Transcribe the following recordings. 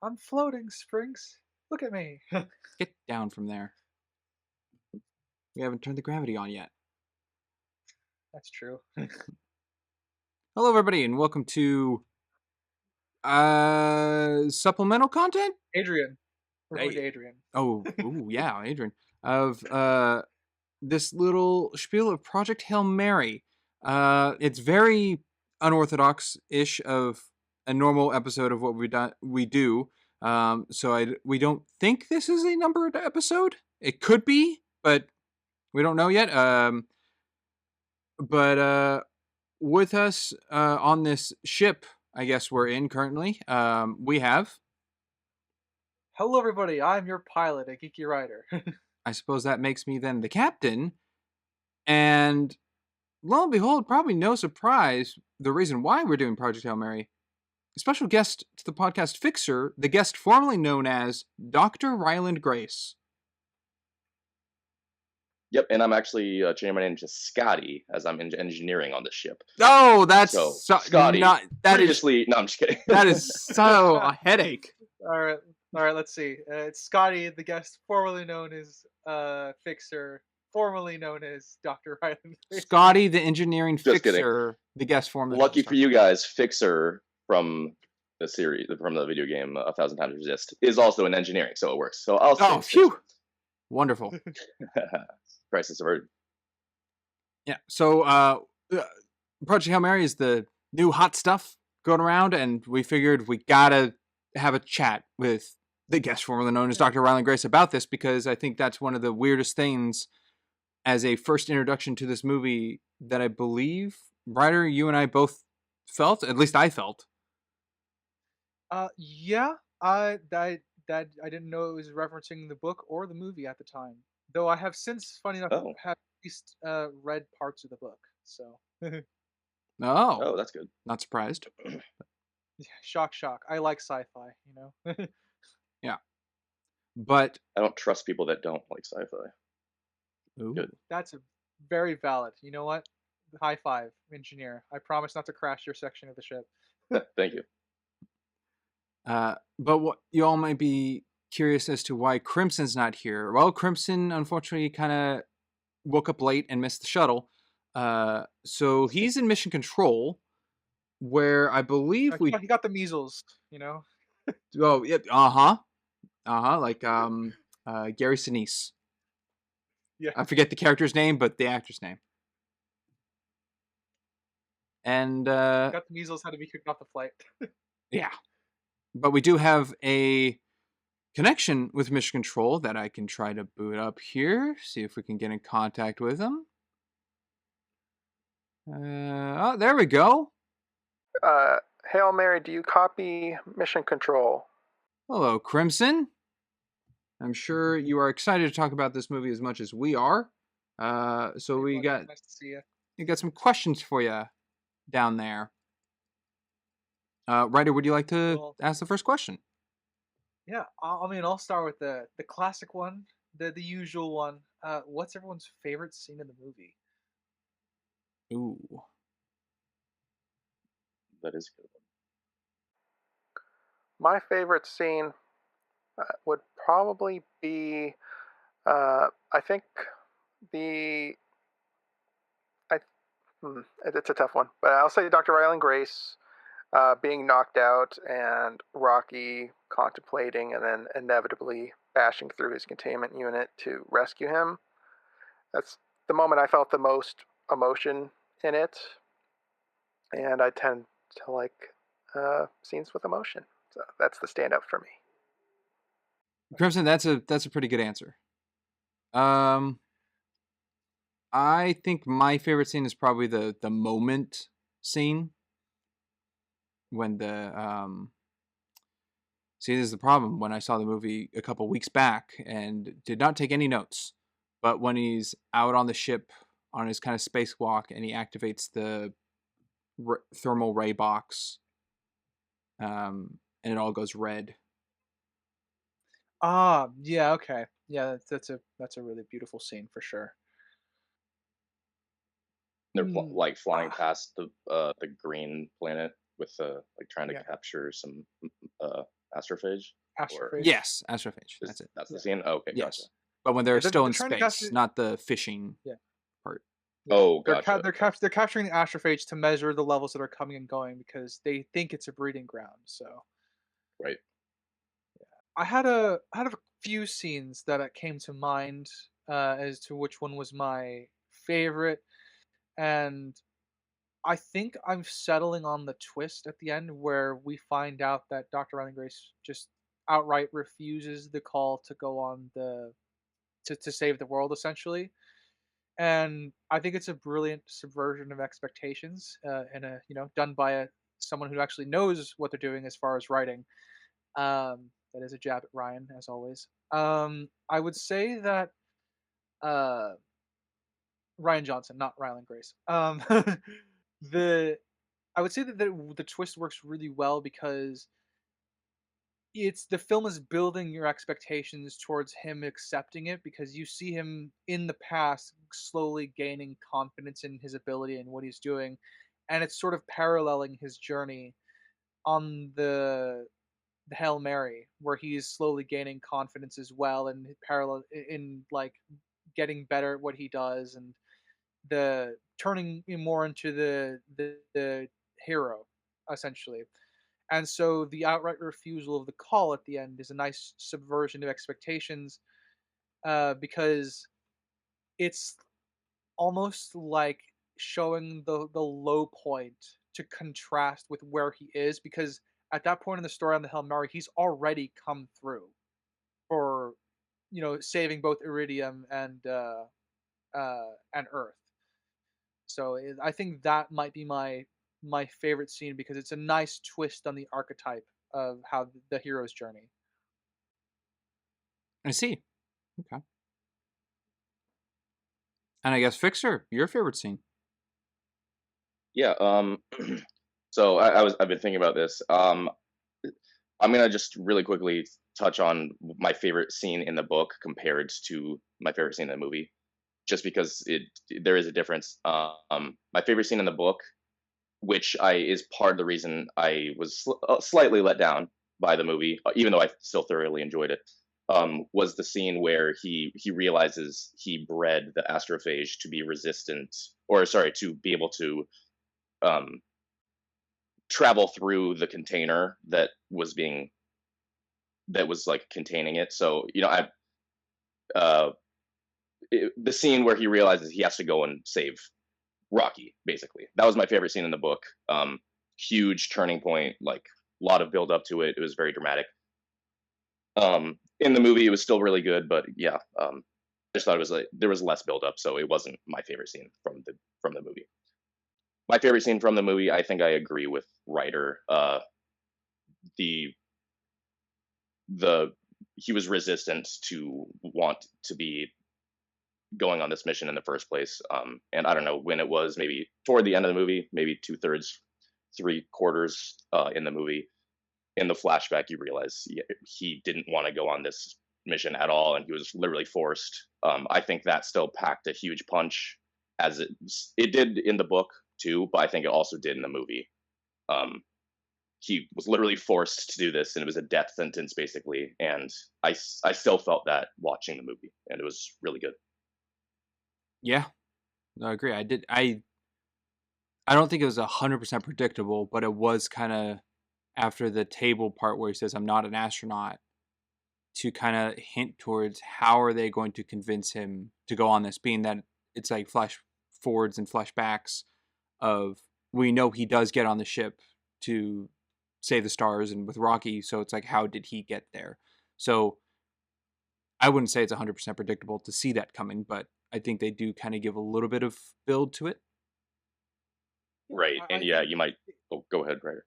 I'm floating, Sprinks. Look at me. Get down from there. We haven't turned the gravity on yet. That's true. Hello, everybody, and welcome to supplemental content. Adrian. We're going to Hey. Adrian. Ooh, yeah, Adrian. Of this little spiel of Project Hail Mary. It's very unorthodox-ish of a normal episode of what we do. We don't think this is a numbered episode. It could be, but we don't know yet. But with us on this ship, I guess we're in currently, we have, Hello, everybody. I'm your pilot, a geeky writer. I suppose that makes me then the captain, and lo and behold, probably no surprise, the reason why we're doing Project Hail Mary, a special guest to the podcast Fixer, the guest formerly known as Dr. Ryland Grace. Yep, and I'm actually changing my name to Scotty as I'm engineering on the ship. Oh, that's So, Scotty, not, that is, previously, no, I'm just kidding. that is so a headache. All right. Let's see. It's Scotty, the guest formerly known as Fixer, formerly known as Dr. Ryland. Scotty, the engineering Just kidding. fixer, the guest formerly. Lucky for you guys, Fixer from the series, from the video game A Thousand Times Resist, is also in engineering, so it works. So I'll say Oh, phew. Wonderful. Crisis averted. Yeah. So Project Hail Mary is the new hot stuff going around, and we figured we gotta have a chat with the guest formerly known as Dr. Ryland Grace about this, because I think that's one of the weirdest things as a first introduction to this movie that I believe, Ryder, you and I both felt, at least I felt. Yeah. I didn't know it was referencing the book or the movie at the time. Though I have since, funny enough, Oh, have at least read parts of the book. So Oh, that's good. not surprised. shock. I like sci-fi. Yeah. But I don't trust people that don't like sci-fi. ooh. Good. That's a very valid. You know what? High five, engineer. I promise not to crash your section of the ship. Thank you. But what you all might be curious as to why Crimson's not here. Well, Crimson unfortunately kind of woke up late and missed the shuttle. So he's in mission control, where I believe He got the measles. Oh, yeah, like Gary Sinise. Yeah. I forget the character's name, but the actor's name. And Got the measles. Had to be kicked off the flight. yeah, but we do have a connection with mission control that I can try to boot up here. See if we can get in contact with him. Oh, there we go. Hail Mary, do you copy mission control? Hello, Crimson. I'm sure you are excited to talk about this movie as much as we are. So Hey, we buddy, got nice to see you. some questions for you down there. Ryder, would you like to Well, ask the first question? yeah. I'll start with the classic one, the usual one. What's everyone's favorite scene in the movie? Ooh. That is a good My favorite scene would probably be, I think the, it's a tough one, but I'll say Dr. Ryland Grace being knocked out and Rocky contemplating and then inevitably bashing through his containment unit to rescue him. That's the moment I felt the most emotion in it, and I tend to like scenes with emotion. So that's the standout for me. Crimson, that's a pretty good answer. I think my favorite scene is probably the moment scene when the see, this is the problem. When I saw the movie a couple weeks back and did not take any notes, but when he's out on the ship on his kind of spacewalk and he activates the thermal ray box, and it all goes red. Yeah, okay. Yeah, that's a really beautiful scene for sure. They're Hmm. like flying past the green planet with like trying to Yeah. capture some astrophage? Or Astrophage. Yes, astrophage. That's it. that's the Yeah. scene? Okay, gotcha. Yes, but when they're Yeah, still they're in trying to catch space, it. not the fishing Yeah. part. Yeah. Oh, They're gotcha. they're capturing the astrophage to measure the levels that are coming and going because they think it's a breeding ground. So Right. I had a few scenes that came to mind as to which one was my favorite, and I think I'm settling on the twist at the end where we find out that Dr. Ryland Grace just outright refuses the call to go on the to save the world essentially. And I think it's a brilliant subversion of expectations, and done by someone who actually knows what they're doing as far as writing. That is a jab at Ryan, as always. I would say that uh, Ryan Johnson, not Ryland Grace. The I would say that the twist works really well because the film is building your expectations towards him accepting it because you see him in the past slowly gaining confidence in his ability and what he's doing, and it's sort of paralleling his journey on the Hail Mary, where he's slowly gaining confidence as well, and parallel in like getting better at what he does, and the turning more into the hero, essentially. And so the outright refusal of the call at the end is a nice subversion of expectations, because it's almost like showing the low point to contrast with where he is, because at that point in the story on the Hail Mary, he's already come through for saving both Iridium and Earth. So I think that might be my favorite scene because it's a nice twist on the archetype of how the hero's journey. I see. Okay. And I guess Fixer, your favorite scene. Yeah. So I've been thinking about this. I'm gonna just really quickly touch on my favorite scene in the book compared to my favorite scene in the movie, just because there is a difference. My favorite scene in the book, which is part of the reason I was slightly let down by the movie, even though I still thoroughly enjoyed it, was the scene where he realizes he bred the astrophage to be resistant, or sorry, to be able to um, travel through the container that was like containing it. So uh, the scene where he realizes he has to go and save Rocky, basically. That was my favorite scene in the book. Huge turning point, like a lot of build up to it. It was very dramatic. In the movie, it was still really good, but yeah, I just thought it was like there was less build up, so it wasn't my favorite scene from the movie. My favorite scene from the movie, I think I agree with Ryder. The the he was resistant to want to be going on this mission in the first place. And I don't know when it was, maybe toward the end of the movie, maybe 2/3, 3/4 in the movie. In the flashback, you realize he didn't want to go on this mission at all, and he was literally forced. I think that still packed a huge punch, as it did in the book too, but I think it also did in the movie. Um, he was literally forced to do this, and it was a death sentence basically. And I still felt that watching the movie, and it was really good. Yeah, I agree. I don't think it was 100% predictable, but it was kind of after the table part where he says, "I'm not an astronaut," to kind of hint towards how are they going to convince him to go on this, being that it's like flash forwards and flashbacks of we know he does get on the ship to save the stars and with Rocky, so it's like how did he get there? So I wouldn't say it's 100% predictable to see that coming, but I think they do kind of give a little bit of build to it. Right. I And yeah, think. you might go ahead, Ryder.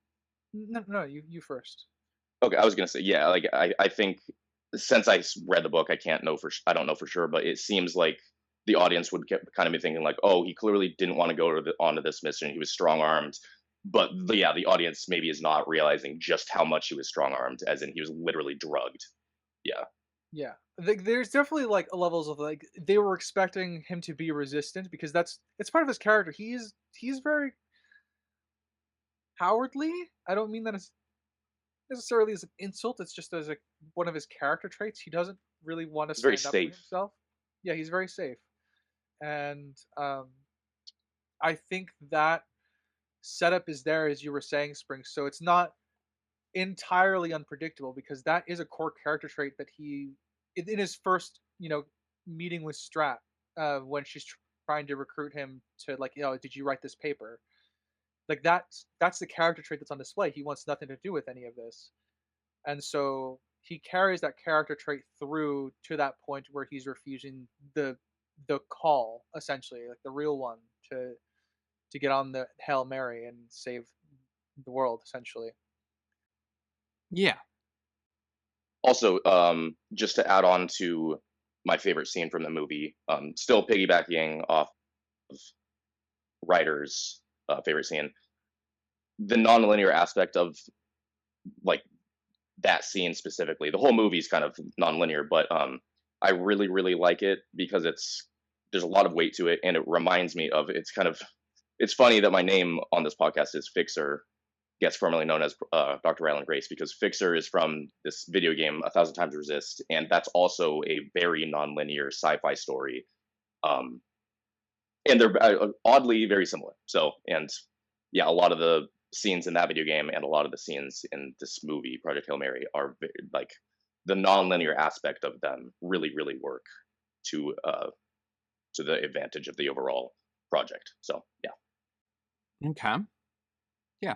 No, you first. Okay, I was gonna say, yeah, like I think since read the book, I don't know for sure, but it seems like the audience would kind of be thinking like, oh, he clearly didn't want to go onto this mission. He was strong armed, but the audience maybe is not realizing just how much he was strong armed, as in he was literally drugged. Yeah. Yeah, there's definitely like levels of like they were expecting him to be resistant because it's part of his character. He's very cowardly. I don't mean that as necessarily as an insult. It's just as a one of his character traits. He doesn't really want to It's very stand up for safe. himself. Yeah, he's very safe, and I think that setup is there, as you were saying, Spring. So it's not entirely unpredictable because that is a core character trait that he, in his first, meeting with Strat, when she's trying to recruit him to like, did you write this paper? Like that's the character trait that's on display. He wants nothing to do with any of this, and so he carries that character trait through to that point where he's refusing the call, essentially, like the real one, to get on the Hail Mary and save the world, essentially. Yeah. Also, just to add on to my favorite scene from the movie, still piggybacking off of Ryder's favorite scene, the nonlinear aspect of like that scene specifically. The whole movie is kind of nonlinear, but I really, really like it because there's a lot of weight to it, and it reminds me of it's funny that my name on this podcast is Fixer, gets formerly known as Dr. Ryland Grace, because Fixer is from this video game, A Thousand Times Resist, and that's also a very nonlinear sci-fi story. And they're oddly very similar. So, and yeah, a lot of the scenes in that video game and a lot of the scenes in this movie, Project Hail Mary, are like the nonlinear aspect of them really, really work to the advantage of the overall project. So, yeah. Okay. Yeah.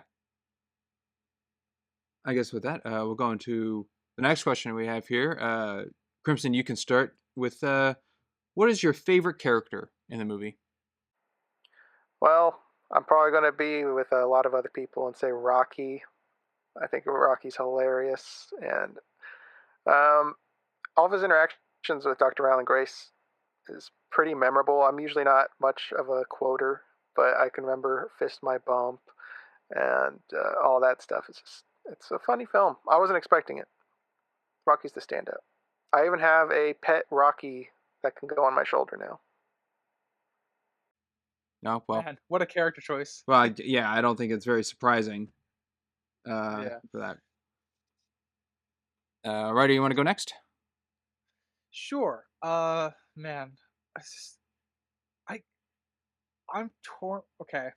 I guess with that, we'll go into the next question we have here. Crimson, you can start with what is your favorite character in the movie? Well, I'm probably going to be with a lot of other people and say Rocky. I think Rocky's hilarious, and all of his interactions with Dr. Ryland Grace is pretty memorable. I'm usually not much of a quoter, but I can remember Fist My Bump and all that stuff. It's a funny film. I wasn't expecting it. Rocky's the standout. I even have a pet Rocky that can go on my shoulder now. No, well, Man, what a character choice. well, I don't think it's very surprising Yeah. for that. Ryder, you want to go next? Sure. Man, I'm torn. Okay.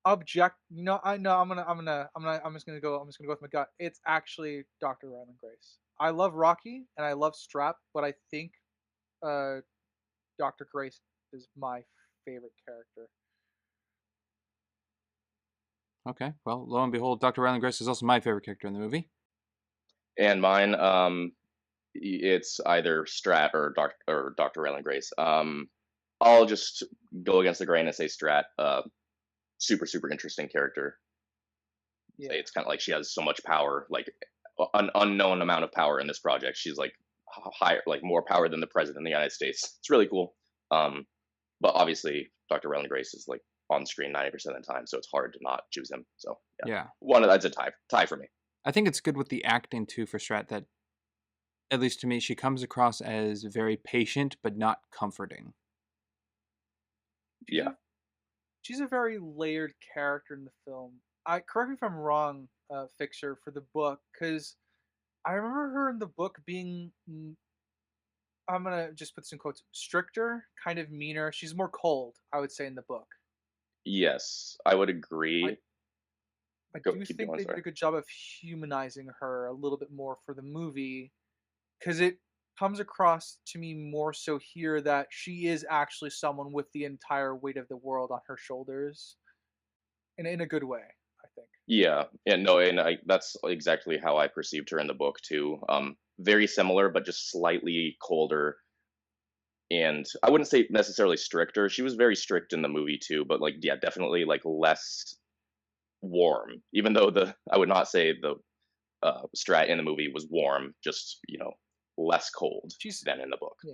Object. I know. I'm just gonna go with my gut. It's actually Dr. Ryland Grace. I love Rocky and I love Strap, but I think Dr. Grace is my favorite character. Okay. Well, lo and behold, Dr. Ryland Grace is also my favorite character in the movie. And mine, it's either Strat or Dr. Ryland Grace. I'll just go against the grain and say Strat. Super, super interesting character. Yeah. It's kind of like she has so much power, like an unknown amount of power in this project. She's like higher, like more power than the president of the United States. It's really cool. But obviously, Dr. Ryland Grace is like on screen 90% of the time, so it's hard to not choose him. So Yeah. that's a tie for me. I think it's good with the acting too for Strat that, at least to me, she comes across as very patient but not comforting. Yeah. She's a very layered character in the film. Correct me if I'm wrong, Fixer, for the book, because I remember her in the book being, I'm gonna just put this in quotes, stricter, kind of meaner. She's more cold, I would say, in the book. Yes, I would agree. I do think they did a good job of humanizing her a little bit more for the movie, because it comes across to me more so here that she is actually someone with the entire weight of the world on her shoulders, in a good way, I think. Yeah, and no, and that's exactly how I perceived her in the book too. Very similar, but just slightly colder. And I wouldn't say necessarily stricter. She was very strict in the movie too, but like, yeah, definitely like less warm. Even though I would not say the Strat in the movie was warm, just less cold than in the book. Yeah,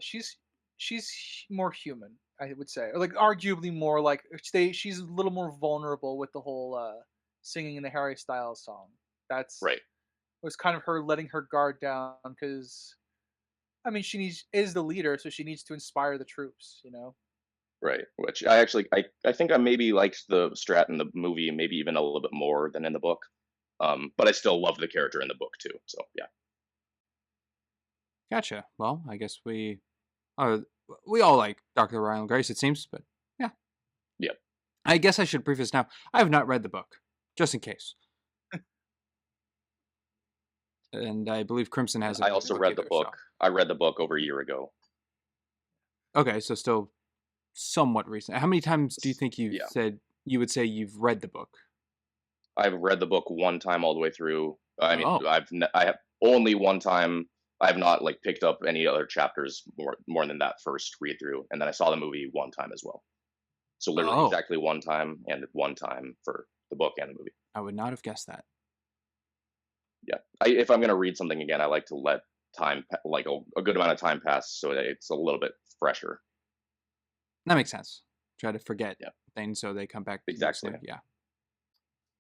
she's more human, I would say, or like arguably more like she's a little more vulnerable with the whole singing in the Harry Styles song. That's right. Was kind of her letting her guard down, because I mean she is the leader, so she needs to inspire the troops, Right, which I think I maybe liked the Strat in the movie maybe even a little bit more than in the book. But I still love the character in the book too. So yeah. Gotcha. Well, I guess we all like Dr. Ryland Grace, it seems, but yeah. Yep. I guess I should preface now. I have not read the book, just in case. And I believe Crimson hasn't. I read also the book read the either, book. I read the book over a year ago. Okay, so still somewhat recent. How many times do you think you've Yeah. said you would say you've read the book? I've read the book one time all the way through. I mean, Oh. I have only one time. I have not like picked up any other chapters more than that first read through, and then I saw the movie one time as well. So literally Oh. exactly one time, and one time for the book and the movie. I would not have guessed that. Yeah, if I'm gonna read something again, I like to let time like a good amount of time pass so that it's a little bit fresher. That makes sense. Try to forget Yeah. things so they come back. Exactly. Easily. Yeah.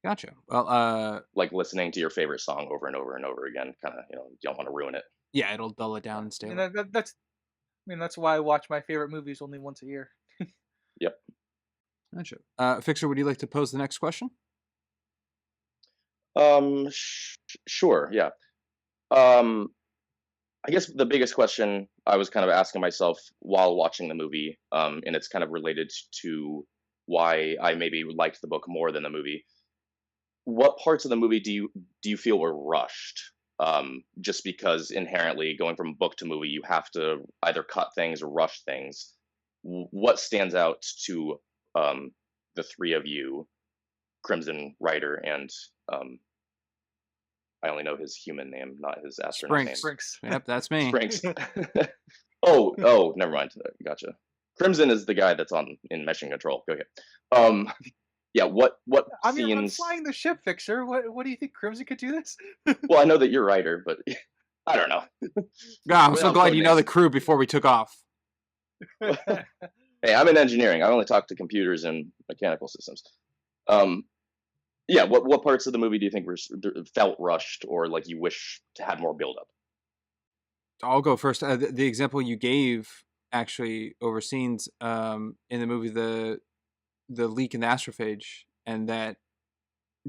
Gotcha. Well, like listening to your favorite song over and over and over again. Kind of, you don't want to ruin it. yeah, it'll dull it down and stay. And that's why I watch my favorite movies only once a year. Yep. Gotcha. Fixer, would you like to pose the next question? Sure. Yeah. I guess the biggest question I was kind of asking myself while watching the movie, and it's kind of related to why I maybe liked the book more than the movie. What parts of the movie do you feel were rushed? Just because inherently going from book to movie, you have to either cut things or rush things. What stands out to the three of you, Crimson, Writer, and I only know his human name, not his astronaut name. Spr1nks. Yep, that's me. Spr1nks. oh, never mind. Gotcha. Crimson is the guy that's in mission control. Go ahead. Yeah. What I'm scenes? flying the ship, Fixer. What do you think Crimson could do this? Well, I know that you're writer, but I don't know. God, I'm so glad you know the crew before we took off. Hey, I'm in engineering. I only talk to computers and mechanical systems. Yeah. What parts of the movie do you think felt rushed, or like you wish to had more build up? I'll go first. The example you gave actually over scenes in the movie, the leak in the astrophage, and that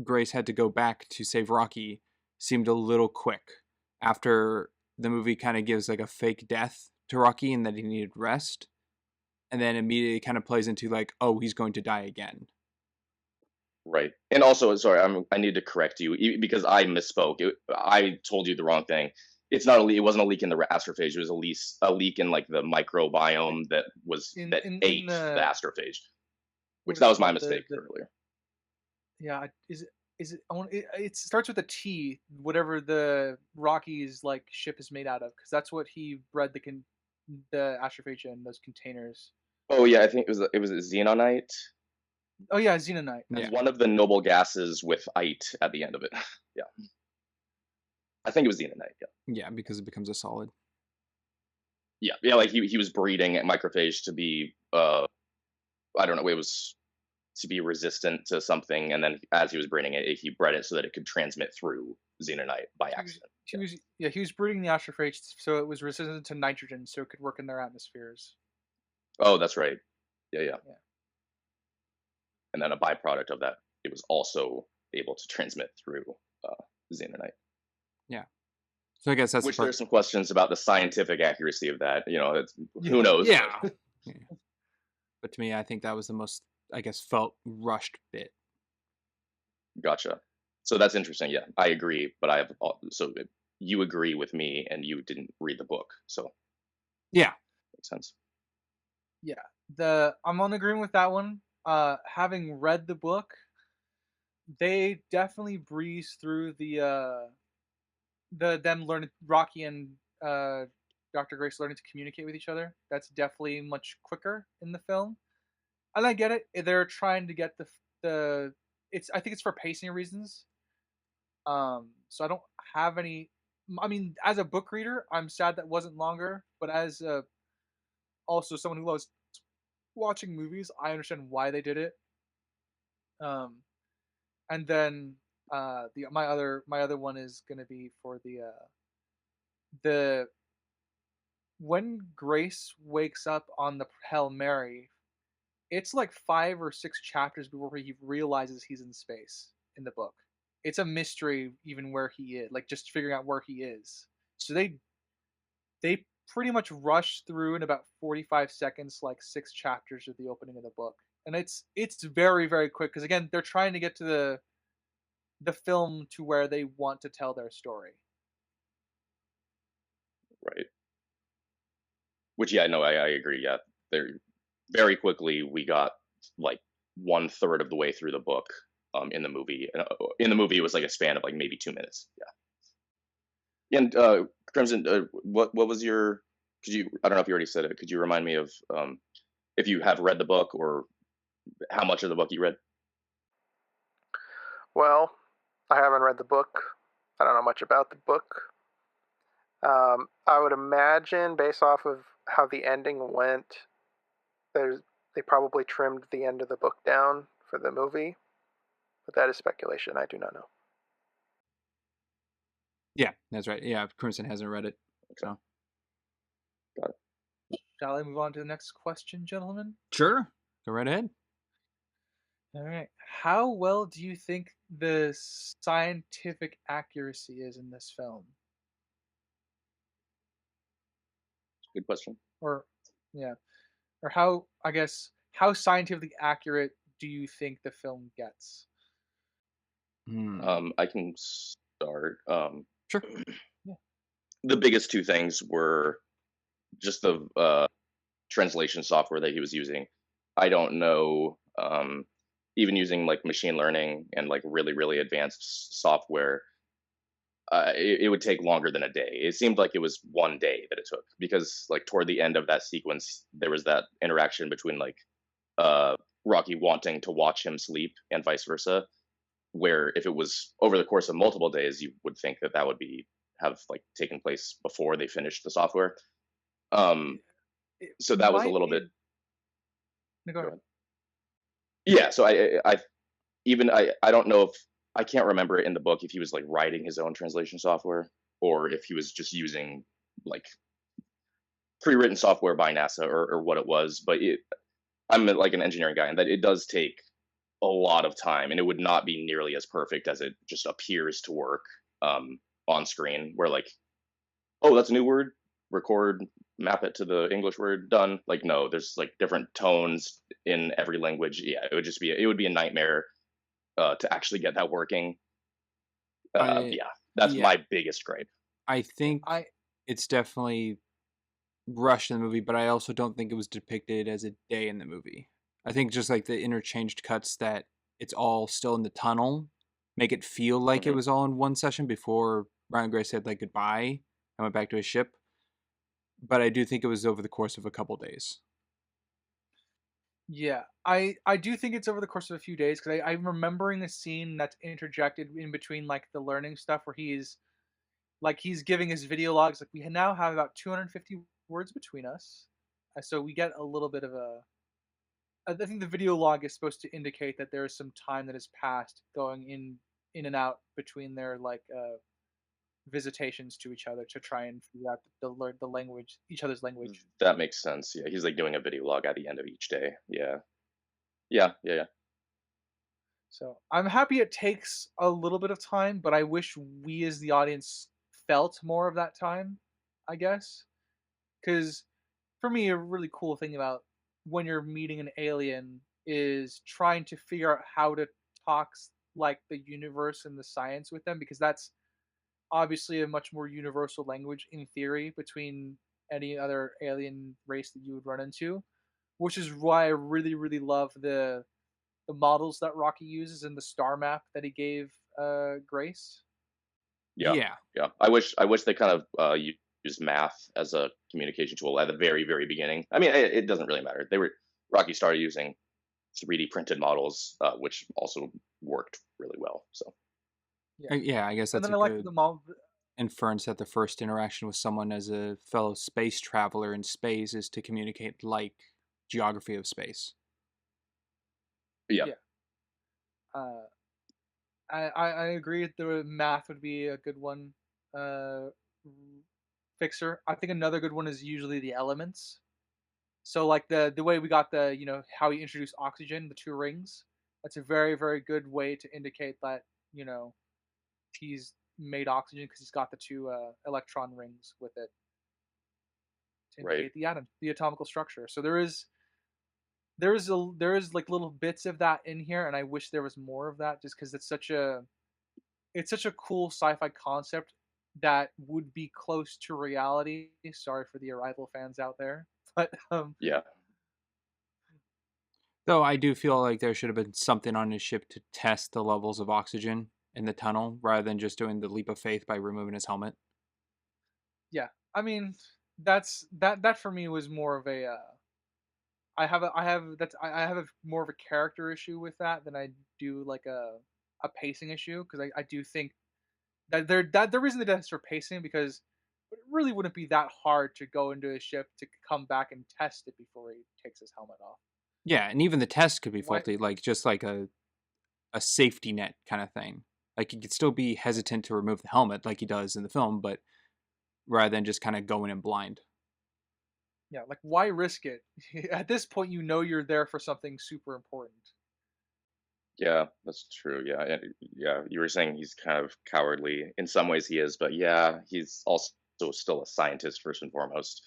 Grace had to go back to save Rocky, seemed a little quick. After the movie kind of gives like a fake death to Rocky and that he needed rest, and then immediately kind of plays into like, oh, he's going to die again. Right. And also, sorry, I need to correct you because I misspoke. I told you the wrong thing. It wasn't a leak in the astrophage. It was a leak in like the microbiome that ate the astrophage. Which that was my mistake earlier. Yeah, is it? It starts with a T. Whatever the Rocky's like ship is made out of, because that's what he bred the astrophage in, those containers. Oh yeah, I think it was a xenonite. Oh yeah, xenonite. Yeah. One of the noble gases with ite at the end of it. Yeah. I think it was xenonite. Yeah. Yeah, because it becomes a solid. Yeah, like he was breeding microphage to be I don't know, it was to be resistant to something, and then as he was breeding it, he bred it so that it could transmit through xenonite by accident. He was breeding the astrophage so it was resistant to nitrogen, so it could work in their atmospheres. Oh, that's right. Yeah. And then a byproduct of that, it was also able to transmit through xenonite. Yeah. So I guess that's there's some questions about the scientific accuracy of that. Who knows? Yeah. But to me, I think that was the most, I guess, felt rushed bit. Gotcha. So that's interesting. Yeah, I agree. But you agree with me, and you didn't read the book, so yeah, makes sense. Yeah, I'm on agreement with that one. Having read the book, they definitely breeze through them learning, Rocky and Dr. Grace learning to communicate with each other. That's definitely much quicker in the film, and I get it. They're trying to get I think it's for pacing reasons. So I don't have any. I mean, as a book reader, I'm sad that wasn't longer. But as also someone who loves watching movies, I understand why they did it. And then my other one is gonna be for the when Grace wakes up on the Hail Mary, it's like 5 or 6 chapters before he realizes he's in space in the book. it's a mystery even where he is, like just figuring out where he is. So they pretty much rush through in about 45 seconds, like 6 chapters of the opening of the book, and it's very very quick because again they're trying to get to the film to where they want to tell their story. Right. Which, yeah, no, I agree. Yeah, there very quickly we got like 1/3 of the way through the book in the movie. In the movie, it was like a span of like maybe 2 minutes. Yeah. And Crimson, what was your? Could you? I don't know if you already said it. Could you remind me of if you have read the book or how much of the book you read? Well, I haven't read the book. I don't know much about the book. I would imagine, based off of how the ending went, they probably trimmed the end of the book down for the movie, but that is speculation. I do not know. Yeah, that's right. Yeah, Crimson hasn't read it, so Got it. Shall I move on to the next question, gentlemen? sure, go right ahead. All right. How well do you think the scientific accuracy is in this film? Good question. Or, yeah. Or how, I guess, how scientifically accurate do you think the film gets? I can start. Sure. Yeah. The biggest two things were just the translation software that he was using. I don't know, even using like machine learning and like really, really advanced software, it would take longer than a day. It seemed like it was one day that it took because like toward the end of that sequence, there was that interaction between like Rocky wanting to watch him sleep and vice versa, where if it was over the course of multiple days, you would think that that would have like taken place before they finished the software. So that was a little bit. No, go ahead. Yeah, so I don't know if I can't remember in the book if he was like writing his own translation software or if he was just using like pre-written software by NASA or what it was. But I'm like an engineering guy, and that it does take a lot of time, and it would not be nearly as perfect as it just appears to work on screen. Where like, oh, that's a new word, record, map it to the English word, done. Like, no, there's like different tones in every language. Yeah, it would be a nightmare to actually get that working. Yeah, that's my biggest gripe. I think it's definitely rushed in the movie, but I also don't think it was depicted as a day in the movie. I think just like the interchanged cuts that it's all still in the tunnel make it feel like it was all in one session before Ryland Grace said like goodbye and went back to his ship. But I do think it was over the course of a couple days. Yeah, I do think it's over the course of a few days because I'm remembering a scene that's interjected in between like the learning stuff where he's giving his video logs. Like we now have about 250 words between us, so we get a little bit of a. I think the video log is supposed to indicate that there is some time that has passed going in and out between their visitations to each other to try and figure out the language, each other's language. That makes sense. Yeah, he's like doing a video log at the end of each day. Yeah. So I'm happy it takes a little bit of time, but I wish we as the audience felt more of that time, I guess. Because for me, a really cool thing about when you're meeting an alien is trying to figure out how to talk like the universe and the science with them, because that's obviously a much more universal language in theory between any other alien race that you would run into, which is why I really, really love the models that Rocky uses and the star map that he gave Grace. Yeah. I wish they kind of used math as a communication tool at the very, very beginning. I mean, it doesn't really matter. Rocky started using 3D printed models, which also worked really well. So yeah, I guess that's a good inference that the first interaction with someone as a fellow space traveler in space is to communicate like geography of space. Yeah. I agree. The math would be a good one. Fixer. I think another good one is usually the elements. So like the way we got how he introduced oxygen, the 2 rings. That's a very, very good way to indicate that he's made oxygen because he's got the two electron rings with it to Right. indicate the atom, the atomical structure. So there is like little bits of that in here, and I wish there was more of that, just because it's such a cool sci-fi concept that would be close to reality. Sorry for the Arrival fans out there, but Yeah. Though I do feel like there should have been something on his ship to test the levels of oxygen in the tunnel rather than just doing the leap of faith by removing his helmet. yeah, I mean that for me was more of a I have a more of a character issue with that than I do like a pacing issue, because I do think that the reason they did this for pacing, because it really wouldn't be that hard to go into a ship to come back and test it before he takes his helmet off. Yeah, and even the test could be Why? faulty, like just like a safety net kind of thing. Like he could still be hesitant to remove the helmet like he does in the film, but rather than just kind of going in blind. Yeah, like why risk it? At this point, you know you're there for something super important. Yeah, that's true. Yeah, yeah. You were saying he's kind of cowardly. In some ways, he is, but yeah, he's also still a scientist first and foremost,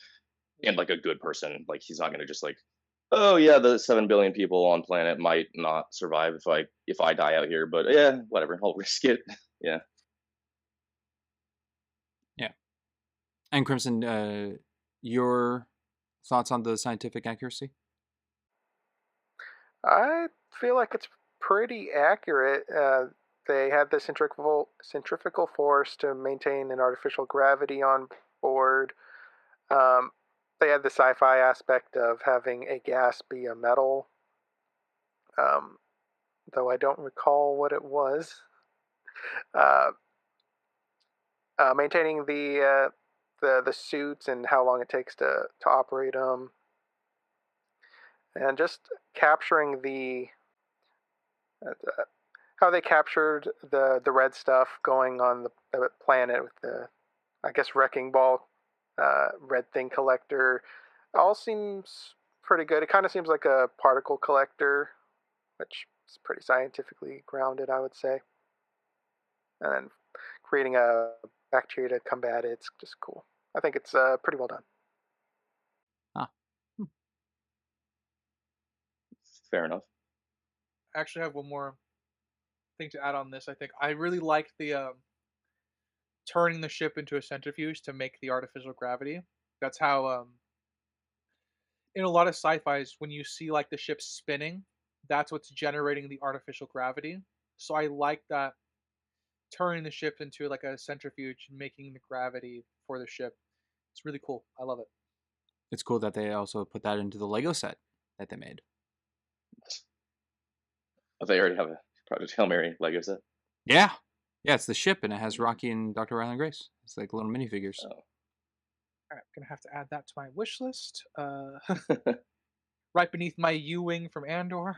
and like a good person. Like he's not gonna just like, oh yeah, the 7 billion people on planet might not survive if I die out here, but yeah, whatever, I'll risk it. Yeah. Yeah. And Crimson, your thoughts on the scientific accuracy? I feel like it's pretty accurate. They had the centrifugal force to maintain an artificial gravity on board. Um, they had the sci-fi aspect of having a gas be a metal, um, though I don't recall what it was. Uh, Maintaining the suits and how long it takes to operate them, and just capturing uh, how they captured the red stuff going on the planet with the, I guess, wrecking ball, red thing collector. All seems pretty good. It kind of seems like a particle collector, which is pretty scientifically grounded, I would say. And then creating a bacteria to combat it, it's just cool. I think it's pretty well done. Ah, Fair enough. I actually have one more thing to add on this. I think I really liked the turning the ship into a centrifuge to make the artificial gravity. That's how in a lot of sci-fis, when you see like the ship spinning, that's what's generating the artificial gravity. So I like that, turning the ship into like a centrifuge and making the gravity for the ship. It's really cool. I love it. it's cool that they also put that into the Lego set that they made. Oh, they already have a Project Hail Mary Lego set. Yeah. Yeah, it's the ship and it has Rocky and Dr. Ryland Grace. It's like little minifigures. Oh. All right, I'm gonna have to add that to my wish list. Right beneath my U-wing from Andor.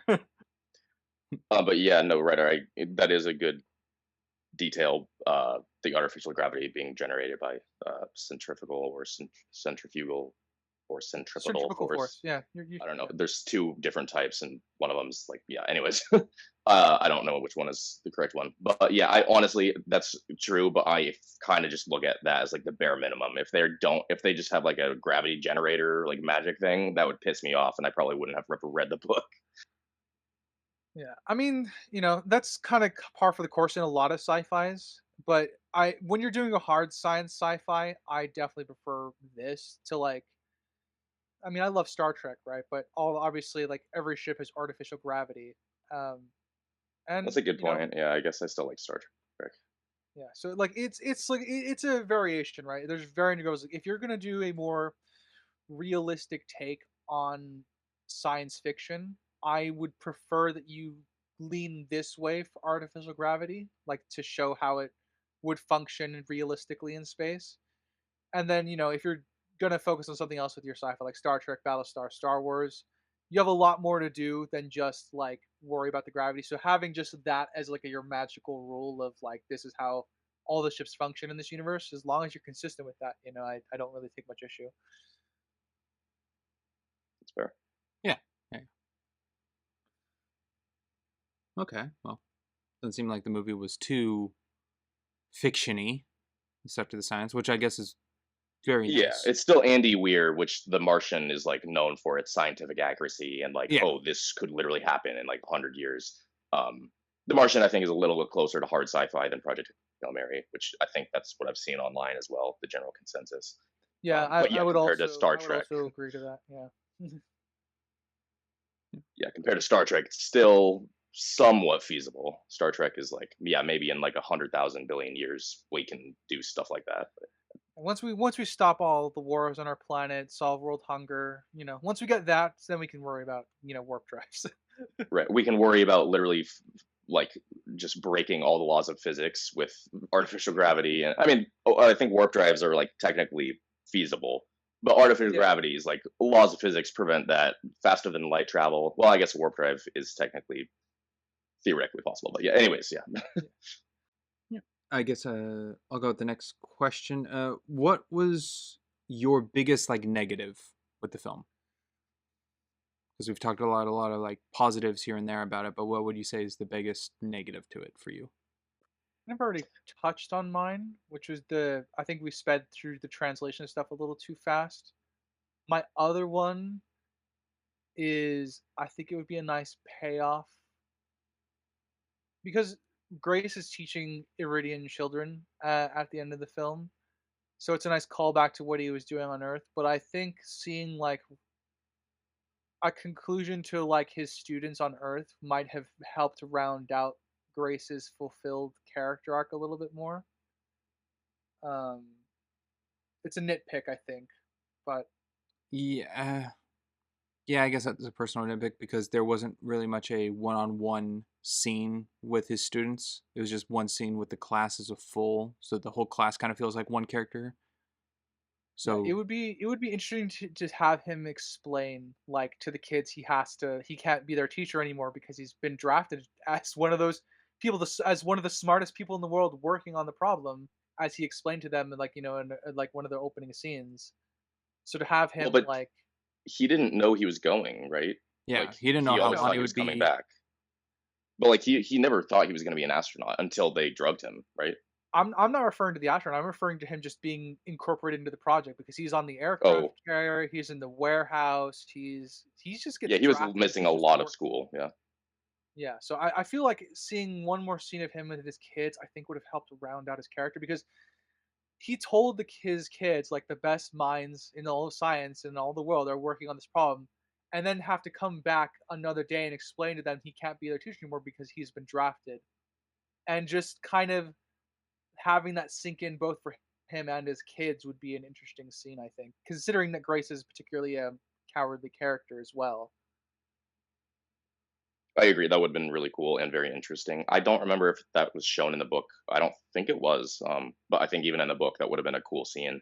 But yeah, no, right. That is a good detail. The artificial gravity being generated by centrifugal or centrifugal or centripetal Centrifugal force. force. Yeah, you I don't know. yeah. There's two different types, and one of them's like, yeah. Anyways, I don't know which one is the correct one, but yeah, I honestly that's true. But I kind of just look at that as like the bare minimum. If they just have like a gravity generator like magic thing, that would piss me off, and I probably wouldn't have ever read the book. Yeah, I mean, that's kind of par for the course in a lot of sci-fis. But when you're doing a hard science sci-fi, I definitely prefer this to like. I mean, I love Star Trek, right? But all obviously, like every ship has artificial gravity, um, That's and a good point. Yeah, I guess I still like Star Trek. yeah. So like it's like it's a variation, right? There's varying goes. Like, if you're gonna do a more realistic take on science fiction, I would prefer that you lean this way for artificial gravity, like to show how it would function realistically in space. And then, if you're gonna focus on something else with your sci-fi, like Star Trek, Battlestar, Star Wars, you have a lot more to do than just like worry about the gravity. So having just that as like your magical rule of like this is how all the ships function in this universe, as long as you're consistent with that, I don't really take much issue. That's fair. Yeah. Yeah. Okay. Well, doesn't seem like the movie was too fiction-y stuff to the science, which I guess is very Yeah, nice. it's still Andy Weir, which The Martian is like known for its scientific accuracy and like, Yeah. oh, this could literally happen in like 100 years. The Martian, I think, is a little bit closer to hard sci-fi than Project Hail Mary, which I think that's what I've seen online as well, the general consensus. Yeah, But yeah, compared to Star I would Trek, also agree to that. Yeah. yeah, compared to Star Trek, it's still somewhat feasible. Star Trek is like, yeah, maybe in like 100,000 billion years we can do stuff like that. But, Once we stop all the wars on our planet, solve world hunger, once we get that, then we can worry about warp drives. right, we can worry about literally like just breaking all the laws of physics with artificial gravity. And I mean, I think warp drives are like technically feasible, but artificial Yeah. gravity is like laws of physics prevent that. Faster than light travel. Well, I guess a warp drive is technically theoretically possible, but yeah. Anyways, yeah. I guess I'll go with the next question. What was your biggest like negative with the film? Because we've talked a lot of like positives here and there about it, but what would you say is the biggest negative to it for you? I've already touched on mine, which was I think we sped through the translation stuff a little too fast. My other one is I think it would be a nice payoff because Grace is teaching Iridian children at the end of the film. So it's a nice callback to what he was doing on Earth. But I think seeing like a conclusion to like his students on Earth might have helped round out Grace's fulfilled character arc a little bit more. Um, it's a nitpick, I think, but Yeah, yeah, I guess that's a personal nitpick because there wasn't really much a one-on-one scene with his students. It was just one scene with the class as a full, so the whole class kind of feels like one character. yeah, So it would be interesting to have him explain like to the kids he can't be their teacher anymore because he's been drafted as one of those people as one of the smartest people in the world working on the problem as he explained to them like in like one of the opening scenes. So to have Well, him but like he didn't know he was going, right? yeah, Like he didn't know he how always long thought it he was would coming be. back. But like he never thought he was going to be an astronaut until they drugged him, right? I'm not referring to the astronaut. I'm referring to him just being incorporated into the project because he's on the aircraft Oh, carrier. He's in the warehouse. He's just yeah, gets he was drafted. missing a He's just lot of work. school. Yeah, Yeah. So I feel like seeing one more scene of him with his kids, I think would have helped round out his character because he told his kids like the best minds in all of science and all the world are working on this problem, and then have to come back another day and explain to them he can't be their teacher anymore because he's been drafted, and just kind of having that sink in both for him and his kids would be an interesting scene, I think, considering that Grace is particularly a cowardly character as well. I agree. That would have been really cool and very interesting. I don't remember if that was shown in the book. I don't think it was. But I think even in the book, that would have been a cool scene.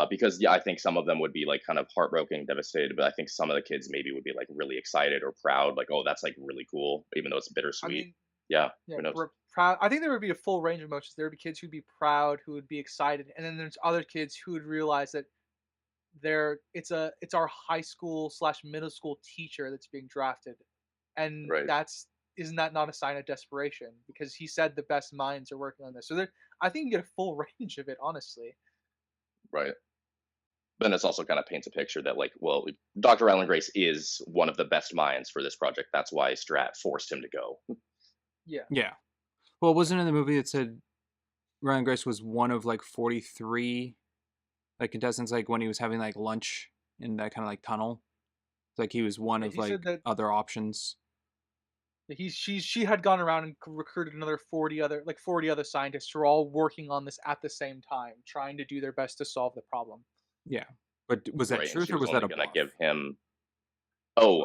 Because yeah, I think some of them would be like kind of heartbroken, devastated, but I think some of the kids maybe would be like really excited or proud, like, oh, that's like really cool, even though it's I bittersweet. mean, Yeah, yeah, who knows? proud. I think there would be a full range of emotions. There would be kids who'd be proud, who would be excited, and then there's other kids who would realize that it's our high school slash middle school teacher that's being drafted, and Right, isn't that not a sign of desperation? Because he said the best minds are working on this, so I think you get a full range of it, honestly. right. Then it's also kind of paints a picture that like, well, Dr. Ryland Grace is one of the best minds for this project. That's why Strat forced him to go. Yeah, Yeah. Well, wasn't in the movie it said Ryan Grace was one of like 43 like contestants like when he was having like lunch in that kind of like tunnel. Like he was one yeah. of He said like that other options. she had gone around and recruited another 40 other scientists who are all working on this at the same time, trying to do their best to solve the problem. Yeah. But was that Right, and truth she or was was that only a gonna bluff? give him. Oh,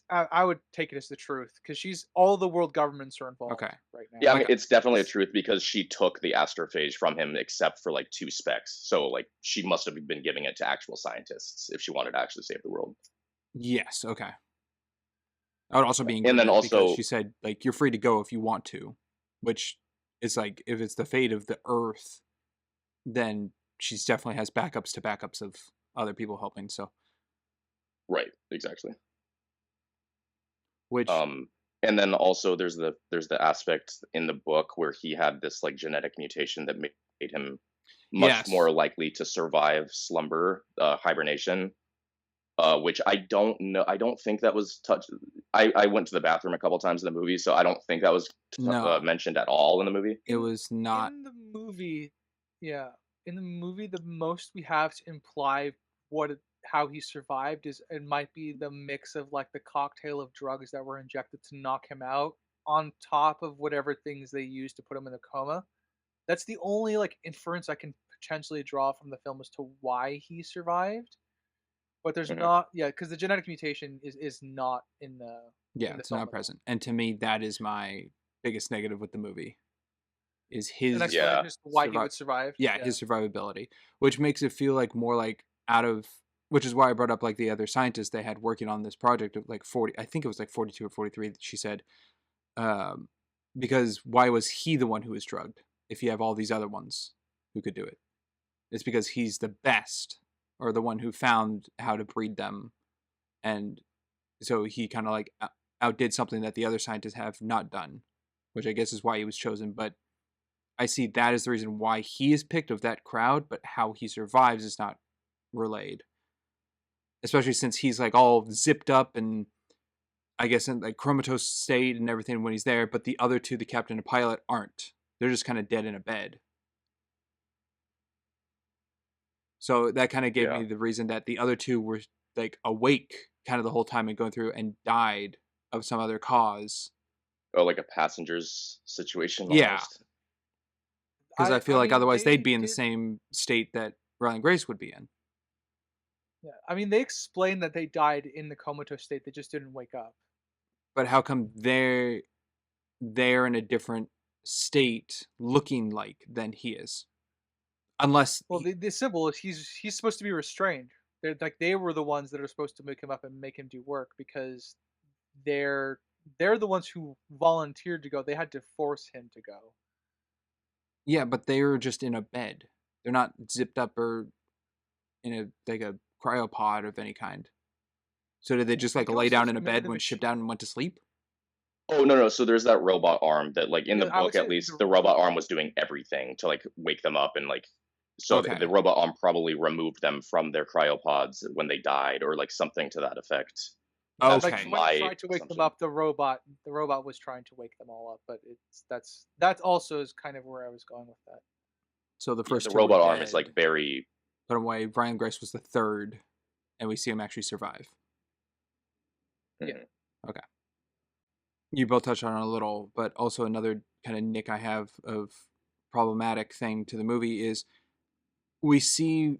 I would take it as the truth because she's all the world governments are involved Okay. right now. yeah. I Like mean, it's definitely a truth because she took the astrophage from him, except for like 2 specs. So like, she must have been giving it to actual scientists if she wanted to actually save the world. yes, okay. I would also Yeah, be and then included because also, she said like you're free to go if you want to, which is like if it's the fate of the Earth, then she definitely has backups of other people helping. So right, exactly. which Um, And then also there's the aspect in the book where he had this like genetic mutation that made him much more Yes. likely to survive slumber, hibernation, which I don't know. I don't think that was touched. I went to the bathroom a couple times in the movie, so I don't think that was No, mentioned at all in the movie. it In was not. in the movie, yeah, in the movie, the most we have to imply how he survived is it might be the mix of like the cocktail of drugs that were injected to knock him out on top of whatever things they used to put him in a coma. That's the only like inference I can potentially draw from the film as to why he survived. But there's Hmm. not, yeah, because the genetic mutation is not Yeah, in the it's film not at all. present. And to me, that is my biggest negative with the movie is An his Yeah, explanation as to why he survive. would survive. Yeah, Yeah. his survivability, which makes it feel like more like out of. Which is why I brought up like the other scientists they had working on this project of like 40. I think it was like 42 or 43. That she said, um, because why was he the one who was drugged if you have all these other ones who could do it? It's because he's the best or the one who found how to breed them, and so he kind of like outdid something that the other scientists have not done, which I guess is why he was chosen. But I see that as the reason why he is picked of that crowd, but how he survives is not relayed. Especially since he's like all zipped up and I guess in like comatose state and everything when he's there, but the other two, the captain and pilot, aren't. They're just kind of dead in a bed. So that kind of gave yeah. me the reason that the other two were like awake kind of the whole time and going through and died of some other cause. Oh, like a passengers situation Yeah, almost. because I feel I like mean, otherwise they'd they be in the did. same state that Ryland Grace would be in. Yeah, I mean, they explained that they died in the comatose state. They just didn't wake up. But how come they're in a different state looking like than he is? Unless Well, the symbol is he's supposed to be restrained. They're like they were the ones that are supposed to make him up and make him do work because they're they're the ones who volunteered to go. They had to force him to go. yeah, but they're just in a bed. They're not zipped up or in a like a cryopod of any kind. So did they Yeah, just they like could lay also down just in a maybe bed, the went shipped machine. out, and went to sleep? Oh no, no. So there's that robot arm that like in the Yeah, I book would at say least the robot arm was doing everything to like wake them up and like so the Okay. robot arm probably removed them from their cryopods when they died or like something to that effect. yeah, That's like Okay. when it my tried to wake them assumption. up, the robot was trying to wake them all up. But that also is kind of where I was going with that. So the Yeah, the first two were robot arm is like dead. very But in a way, Brian Grace was the third, and we see him actually survive. Yeah, mhm. Okay. You both touched on it a little, but also another kind of nick I have of problematic thing to the movie is we see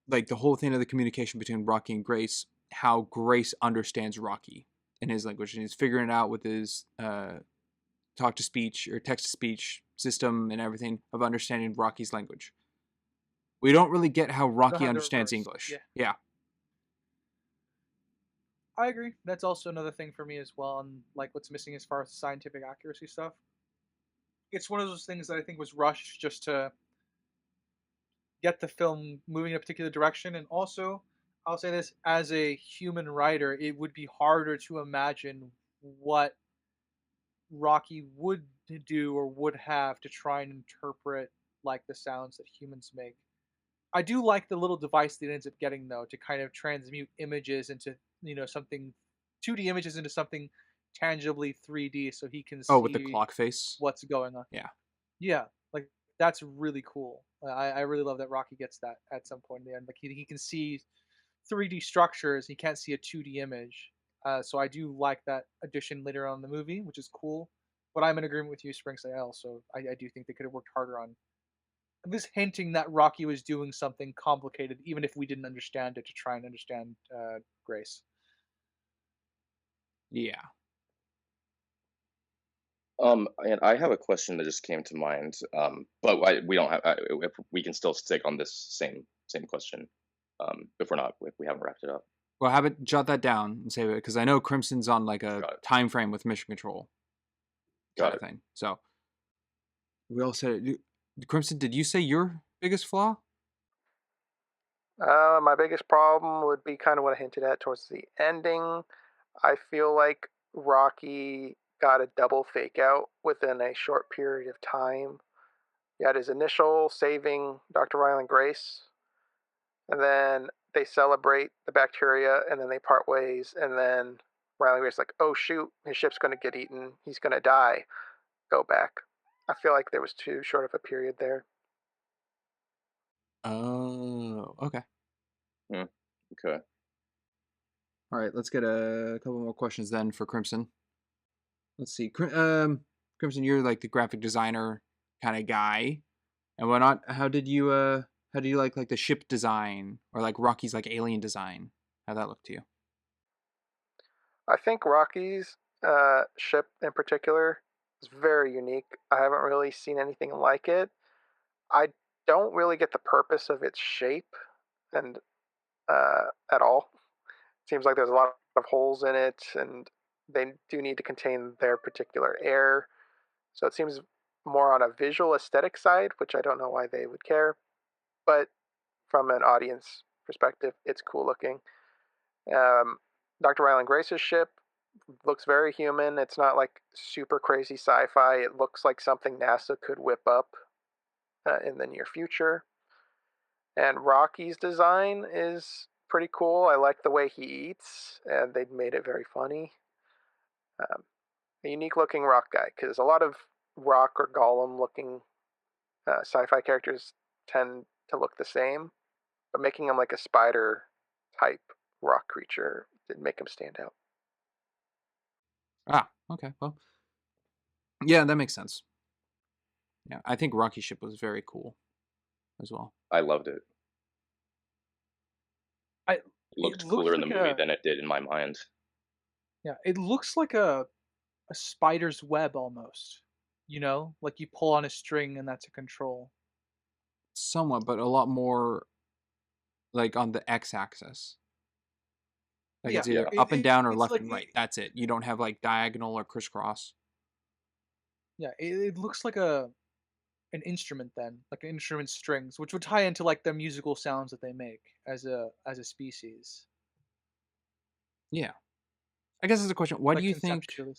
like the whole thing of the communication between Rocky and Grace, how Grace understands Rocky in his language, and he's figuring it out with his talk to speech or text to speech system and everything of understanding Rocky's language. We don't really get how you don't Rocky have the understands reverse. English. Yeah, Yeah. I agree. That's also another thing for me as well. And like what's missing as far as scientific accuracy stuff. It's one of those things that I think was rushed just to get the film moving in a particular direction. And also, I'll say this as a human writer, it would be harder to imagine what Rocky would do or would have to try and interpret like the sounds that humans make. I do like the little device that it ends up getting though to kind of transmute images into something 2D images into something tangibly 3D so he can Oh, with the see clock face. what's going on. Yeah. Yeah, like that's really cool. I really love that Rocky gets that at some point in the end. Like he can see 3D structures, he can't see a 2D image. So I do like that addition later on in the movie, which is cool. But I'm in agreement with you, Sprinks. I also I do think they could have worked harder on this hinting that Rocky was doing something complicated, even if we didn't understand it, to try and understand Grace. Yeah. And I have a question that just came to mind. But we don't have. If we can still stick on this same question. If we haven't wrapped it up. Well, have it jot that down and save it because I know Crimson's on like a Got it. time frame with Mission Control kind Got of it. thing. So we all said it. Crimson, did you say your biggest flaw? My biggest problem would be kind of what I hinted at towards the ending. I feel like Rocky got a double fake out within a short period of time. He had his initial saving Dr. Ryland Grace, and then they celebrate the bacteria, and then they part ways, and then Ryland Grace is like, oh shoot, his ship's going to get eaten, he's going to die, go back. I feel like there was too short of a period there. Oh, okay. Okay. All right, let's get a couple more questions then for Crimson. Let's see. Crimson, you're like the graphic designer kind of guy and whatnot. How did you like the ship design or like Rocky's like alien design? How'd that look to you? I think Rocky's ship in particular is very unique. I haven't really seen anything like it. I don't really get the purpose of its shape and at all. It seems like there's a lot of holes in it, and they do need to contain their particular air. So it seems more on a visual aesthetic side, which I don't know why they would care. But from an audience perspective, it's cool looking. Dr. Ryland Grace's ship looks very human. It's not like super crazy sci-fi. It looks like something NASA could whip up in the near future. And Rocky's design is pretty cool. I like the way he eats, and they've made it very funny. A unique looking rock guy, because a lot of rock or golem looking sci-fi characters tend to look the same, but making him like a spider type rock creature did make him stand out. Ah, okay. Well, yeah, that makes sense. Yeah, I think Rocky's ship was very cool as well. I loved it. It looked cooler in the movie than it did in my mind. Yeah, it looks like a spider's web almost. You know, like you pull on a string and that's a control. Somewhat, but a lot more like on the x-axis. Like Yeah, it's either it- up and down or it's left like and right. That's it. You don't have like diagonal or crisscross. Yeah, it looks like an instrument then, like an instrument strings, which would tie into like the musical sounds that they make as a species. Yeah. I guess it's a question. Why do Like you think? conceptually.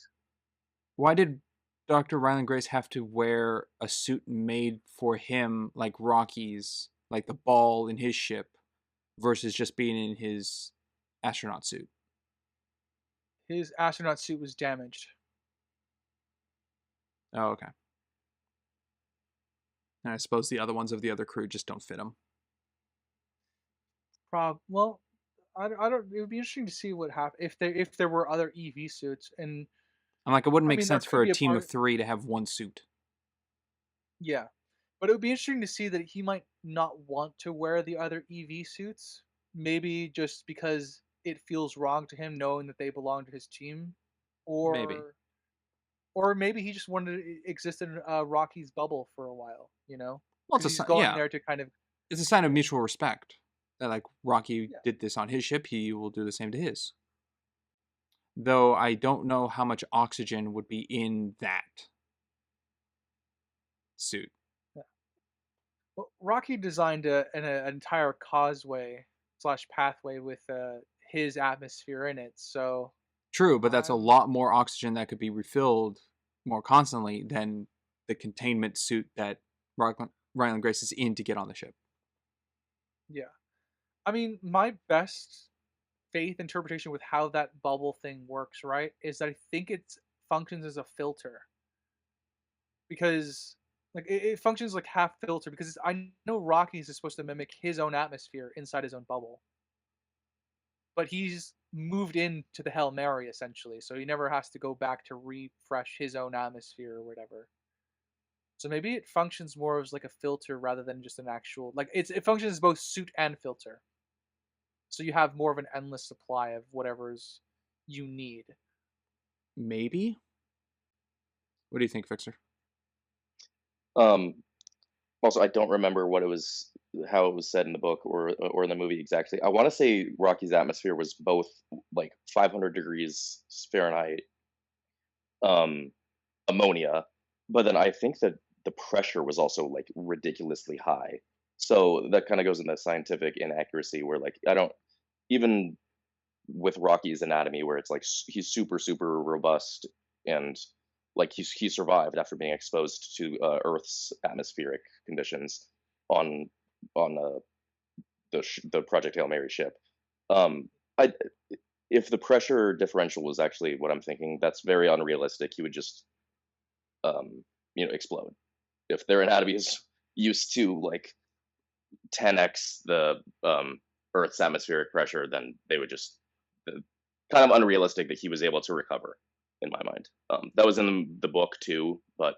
Why did Dr. Ryland Grace have to wear a suit made for him, like Rocky's, like the ball in his ship, versus just being in his astronaut suit? His astronaut suit was damaged. Oh, okay. And I suppose the other ones of the other crew just don't fit him. Well, I don't. It would be interesting to see what happened if there were other EV suits, and I'm like, it wouldn't I make mean, there sense could for a be a team of part. 3 to have one suit. Yeah, but it would be interesting to see that he might not want to wear the other EV suits. Maybe just because it feels wrong to him knowing that they belong to his team, Maybe. or maybe he just wanted to exist in Rocky's bubble for a while. You know, Well, because he's going there to kind of. it's a sign of mutual respect. That like Rocky Yeah. did this on his ship, he will do the same to his. Though I don't know how much oxygen would be in that suit. Yeah. Well, Rocky designed an entire causeway / pathway with his atmosphere in it. So True, but that's a I'm lot more oxygen that could be refilled more constantly than the containment suit that Ryland Grace is in to get on the ship. yeah. I mean, my best faith interpretation with how that bubble thing works, right, is that I think it functions as a filter because like it functions like half filter because I know Rocky's is supposed to mimic his own atmosphere inside his own bubble, but he's moved into the Hail Mary essentially, so he never has to go back to refresh his own atmosphere or whatever. So maybe it functions more as like a filter rather than just an actual like it functions as both suit and filter. So you have more of an endless supply of whatever's you need. Maybe? What do you think, Fixer? Also, I don't remember how it was said in the book or in the movie exactly. I want to say Rocky's atmosphere was both like 500 degrees Fahrenheit ammonia, but then I think that the pressure was also like ridiculously high. So that kind of goes into scientific inaccuracy where like I don't even with Rocky's anatomy, where it's like he's super robust, and like he survived after being exposed to Earth's atmospheric conditions on the Project Hail Mary ship. I If the pressure differential was actually what I'm thinking, that's very unrealistic. He would just explode. If their anatomy is used to like 10x the Earth's atmospheric pressure, then they would just kind of unrealistic that he was able to recover. In my mind, that was in the book too, but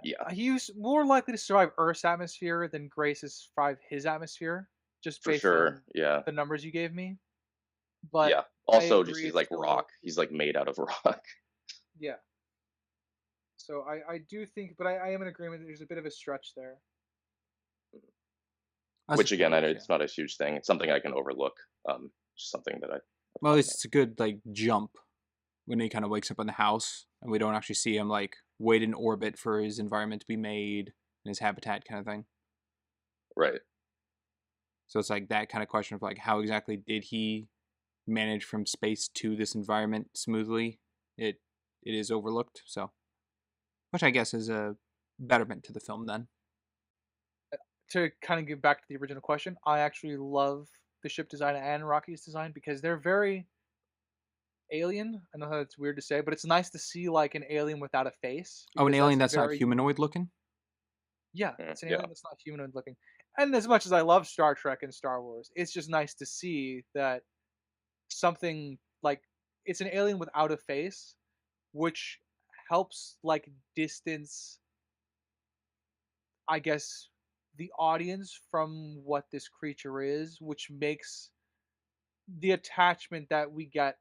yeah, He was more likely to survive Earth's atmosphere than Grace's survive his atmosphere, just for based on sure. Yeah, the numbers you gave me. But yeah. I Also, just agree, he's it's like still rock. He's like made out of rock. yeah. So I do think, but I am in agreement that there's a bit of a stretch there. I Which again, I know suppose, it's not a huge thing. It's something I can overlook. Just something that I well, at thought least about. it's a good like jump when he kind of wakes up in the house, and we don't actually see him like wait in orbit for his environment to be made and his habitat kind of thing. Right. So it's like that kind of question of like how exactly did he manage from space to this environment smoothly? It is overlooked, so which I guess is a betterment to the film then. To kind of get back to the original question, I actually love the ship design and Rocky's design because they're very alien. I know that's weird to say, but it's nice to see like an alien without a face. Oh, an Because alien that's not very humanoid looking? yeah, it's an Yeah. alien that's not humanoid looking. And as much as I love Star Trek and Star Wars, it's just nice to see that something like it's an alien without a face, which helps like distance, I guess, the audience from what this creature is, which makes the attachment that we get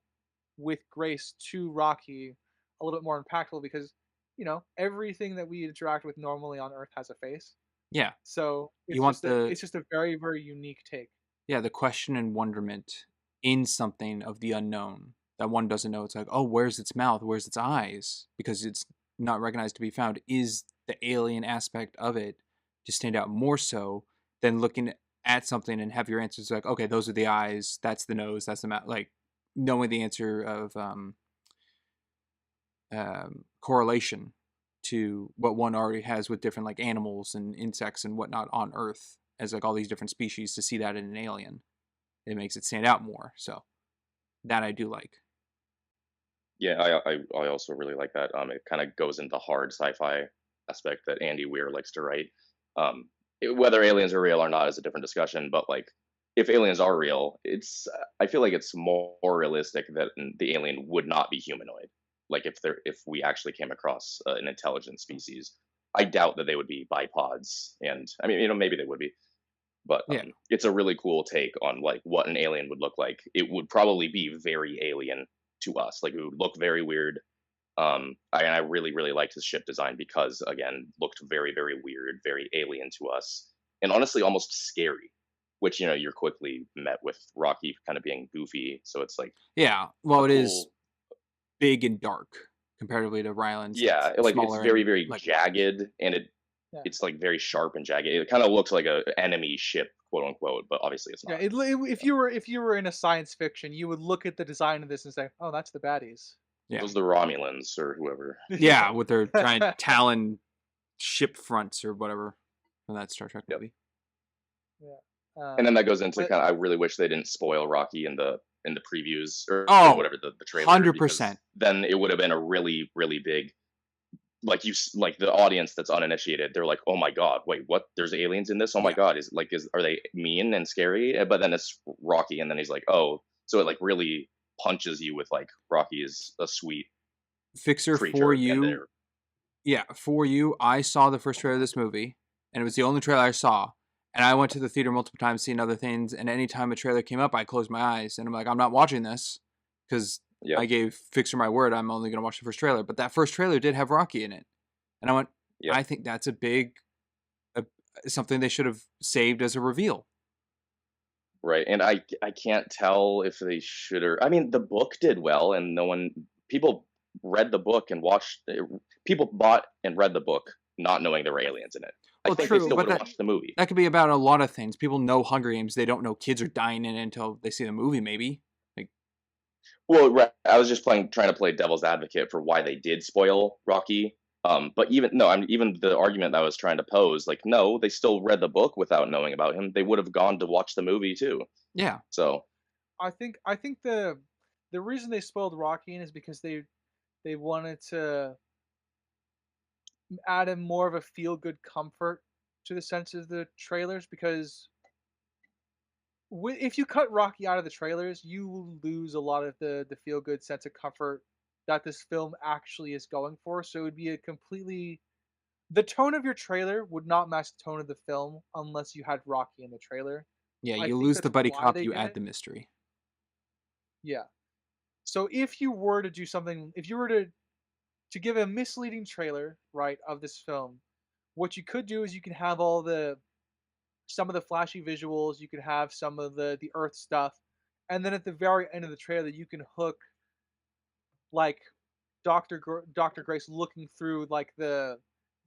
with Grace to Rocky a little bit more impactful because, everything that we interact with normally on Earth has a face. Yeah. So You want it's just a very, very unique take. the question and wonderment in something of the unknown that one doesn't know. It's like, oh, where's its mouth? Where's its eyes? Because it's not recognized to be found. Is the alien aspect of it to stand out more so than looking at something and have your answers like, okay, those are the eyes, that's the nose, that's the mouth. Like knowing the answer of correlation to what one already has with different like animals and insects and whatnot on Earth as like all these different species, to see that in an alien, it makes it stand out more. So that I do like. Yeah, I also really like that. It kind of goes into hard sci-fi aspect that Andy Weir likes to write. Whether aliens are real or not is a different discussion, but like if aliens are real, I feel like it's more realistic that the alien would not be humanoid. Like if we actually came across an intelligent species, I doubt that they would be bipods. And I mean, maybe they would be, but Yeah. it's a really cool take on like what an alien would look like. It would probably be very alien to us. Like it would look very weird. I really liked his ship design because again looked very weird, very alien to us, and honestly almost scary. Which you're quickly met with Rocky kind of being goofy, so it's like Yeah, well, it is cool. big and dark comparatively to Ryland's. Yeah, like it's smaller very and, like, jagged, and Yeah. it's like very sharp and jagged. It kind of looks like a enemy ship, quote unquote, but obviously it's Yeah, not. if you were in a science fiction, you would look at the design of this and say, "Oh, that's the baddies." Yeah. Those are the Romulans or whoever. Yeah, with their giant talon ship fronts or whatever from that Star Trek Yep. movie. Yeah. And then that goes into but- kind of, I really wish they didn't spoil Rocky in the previews or Oh, whatever the trailer. 100%. Then it would have been a really big, like the audience that's uninitiated, they're like, oh my god, wait, what? There's aliens in this? Oh my Yeah. god, are they mean and scary? But then it's Rocky, and then he's like, oh, so it like really punches you with like Rocky is a sweet Fixer creature. for and you. they're- Yeah, for you. I saw the first trailer of this movie, and it was the only trailer I saw. And I went to the theater multiple times seeing other things, and anytime a trailer came up, I closed my eyes, and I'm like, I'm not watching this, because Yep. I gave Fixer my word, I'm only going to watch the first trailer. But that first trailer did have Rocky in it. And I went, Yep. I think that's a big, something they should have saved as a reveal. Right, and I can't tell if they should or I mean the book did well, and people read the book and people bought and read the book not knowing there were aliens in it. I Well, think they true, still but would have watched the movie. that could be about a lot of things. People know Hunger Games. They don't know kids are dying in it until they see the movie, maybe. Like, Well, right, I was just trying to play devil's advocate for why they did spoil Rocky. But even the argument that I was trying to pose, like, no, they still read the book without knowing about him. They would have gone to watch the movie too. yeah. So I think the reason they spoiled Rocky is because they wanted to add in more of a feel good comfort to the sense of the trailers, because if you cut Rocky out of the trailers, you will lose a lot of the feel good sense of comfort that this film actually is going for. So it would be a completely, the tone of your trailer would not match the tone of the film unless you had Rocky in the trailer. Yeah, I you think lose the that's buddy why cop, they you did add it. the mystery. Yeah. So if you were to do something, if you were to give a misleading trailer, right, of this film, what you could do is you can have some of the flashy visuals, you could have some of the Earth stuff, and then at the very end of the trailer, you can hook like Dr. Grace looking through like the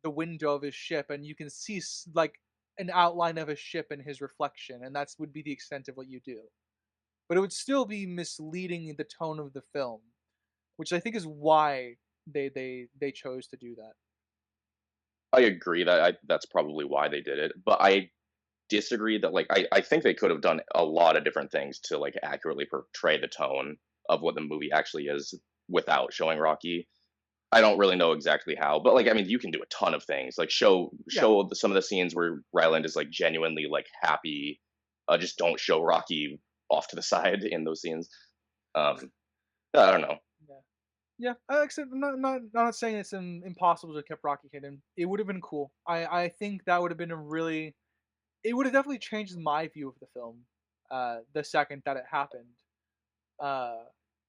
window of his ship, and you can see like an outline of a ship in his reflection, and that's would be the extent of what you do. But it would still be misleading the tone of the film, which I think is why they chose to do that. I agree that that's probably why they did it. But I disagree that like I think they could have done a lot of different things to like accurately portray the tone of what the movie actually is without showing Rocky. I don't really know exactly how, but like I mean, you can do a ton of things. Like Yeah, some of the scenes where Ryland is like genuinely like happy. Just don't show Rocky off to the side in those scenes. Um, I don't know. yeah, yeah. Like I said, I'm not saying it's impossible to keep Rocky hidden. It would have been cool. I think that would have been a really, it would have definitely changed my view of the film. The second that it happened. Uh,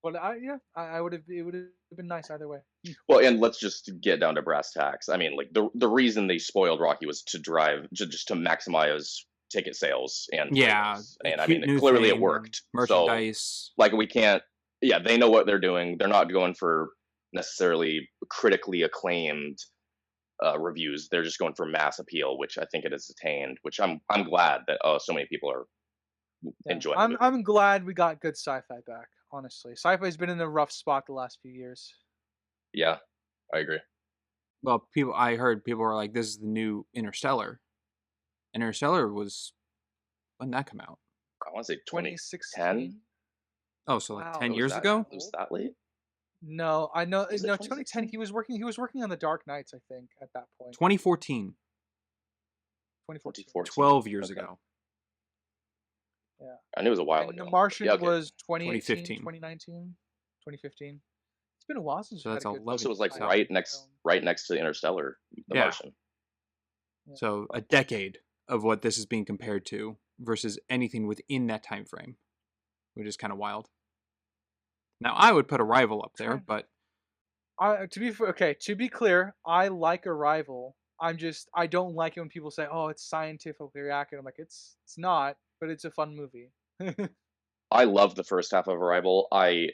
but I would have. It would have been nice either way. Well, and let's just get down to brass tacks. I mean, like the reason they spoiled Rocky was just to maximize ticket sales and Yeah, ratings, and I cute mean, new clearly it thing and worked. So merchandise. like we can't. Yeah, they know what they're doing. They're not going for necessarily critically acclaimed reviews. They're just going for mass appeal, which I think it has attained. Which I'm glad that so many people are Yeah, enjoying the I'm movie. I'm glad we got good sci-fi back. Honestly, sci-fi's been in a rough spot the last few years. Yeah, I agree. Well, I heard people were like, "This is the new Interstellar." Interstellar was, when did that come out? I want to say 2010. 2016. Oh, so like Wow, 10 It was years that ago? it was that late. no, I know. Was it No, 2010. 2016? He was working on the Dark Knights, I think, at that point. 2014. 2014. 2014. 12 years Okay. ago. Yeah. I knew it was a while And The ago. Martian Yeah, okay. was 2018, 2015. 2019, 2015. It's been a while since So we've that's had a good 11 So it was like years out. right next to Interstellar, The Yeah. Martian. Yeah. So a decade of what this is being compared to versus anything within that time frame, which is kind of wild. Now, I would put Arrival up there, but To be clear, I like Arrival. I don't like it when people say, "Oh, it's scientifically accurate." I'm like, it's not, but it's a fun movie. I loved the first half of Arrival. I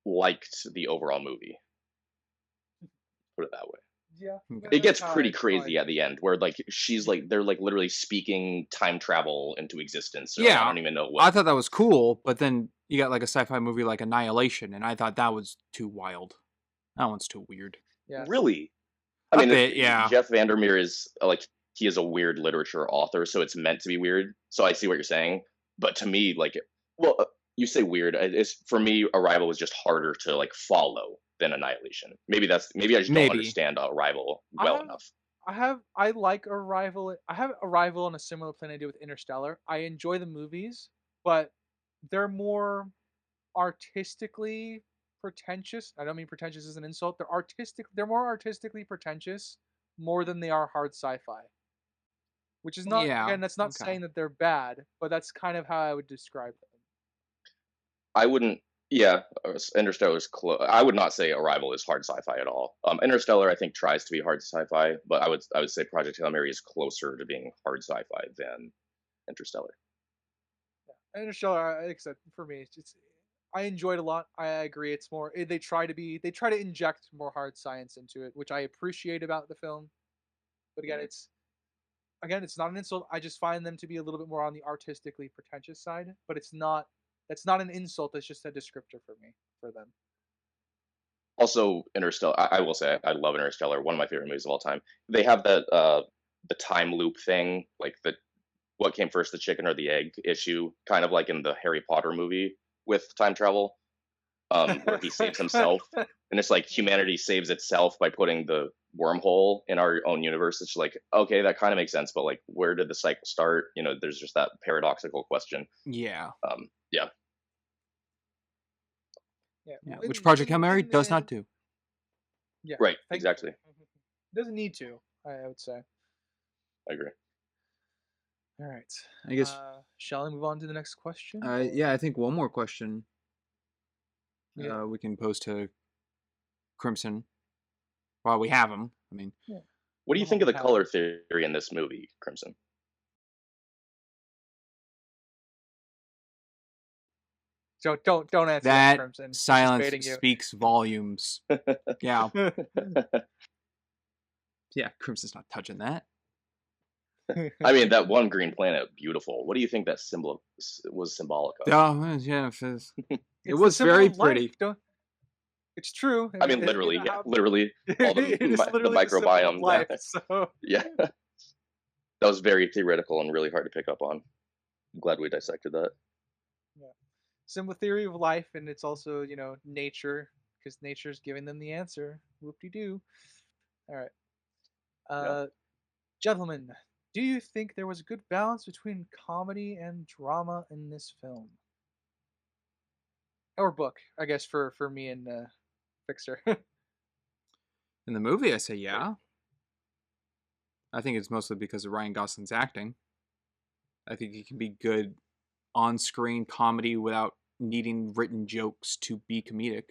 liked the overall movie. Put it that way. Yeah, It gets that's how pretty I crazy at the end, where like she's like they're like literally speaking time travel into existence. Or, like, I yeah, don't even know I what. thought that was cool. But then you got like a sci-fi movie like Annihilation, and I thought that was too wild. That one's too weird. Yeah. Really, I A mean, bit, yeah. Jeff Vandermeer is like he is a weird literature author, so it's meant to be weird. So I see what you're saying, but to me, like, well, you say weird. It's for me, Arrival was just harder to like follow than Annihilation. Maybe I just don't Maybe. understand Arrival I well have- enough. I like Arrival. I have Arrival on a similar plane I do with Interstellar. I enjoy the movies, but they're more artistically pretentious. I don't mean pretentious as an insult. They're more artistically pretentious more than they are hard sci-fi. Which is not, Yeah, again, that's not okay. saying that they're bad, but that's kind of how I would describe them. I wouldn't. Yeah, Interstellar's close. I would not say Arrival is hard sci-fi at all. Interstellar, I think, tries to be hard sci-fi, but I would say Project Hail Mary is closer to being hard sci-fi than Interstellar. Yeah. Interstellar, like I said, for me, I enjoyed it a lot. I agree. It's more they try to inject more hard science into it, which I appreciate about the film. But again, again, it's not an insult. I just find them to be a little bit more on the artistically pretentious side, but it's not. That's not an insult. It's just a descriptor for me for them. Also, Interstellar. I will say I love Interstellar. One of my favorite movies of all time. They have that the time loop thing, like the what came first, the chicken or the egg issue, kind of like in the Harry Potter movie with time travel, where he saves himself, and it's like humanity saves itself by putting the wormhole in our own universe. It's like, okay, that kind of makes sense, but like, where did the cycle start? You know, there's just that paradoxical question. Yeah. Yeah. Yeah. Which Project Hail Mary does not do. Yeah. Right. Exactly. Doesn't need to. I would say. I agree. All right. I guess. Shall we move on to the next question? Yeah, I think one more question. Yeah. We can pose to Crimson while we have him. I mean, yeah. What do you think of the color theory in this movie, Crimson? So don't answer that Crimson. silence speaks volumes. Yeah. Yeah, Crimson's not touching that. I mean, that one green planet, beautiful. What do you think that symbol was symbolic of? Oh, yeah, it was very pretty. It's true. I mean, literally, yeah, literally, all the microbiome. Life, so. Yeah, that was very theoretical and really hard to pick up on. I'm glad we dissected that. Yeah, symbol theory of life, and it's also nature, because nature's giving them the answer. Whoop-de-doo. All right, gentlemen. Do you think there was a good balance between comedy and drama in this film? Or book, I guess, for me and Fixer. In the movie, I say yeah. I think it's mostly because of Ryan Gosling's acting. I think he can be good on-screen comedy without needing written jokes to be comedic.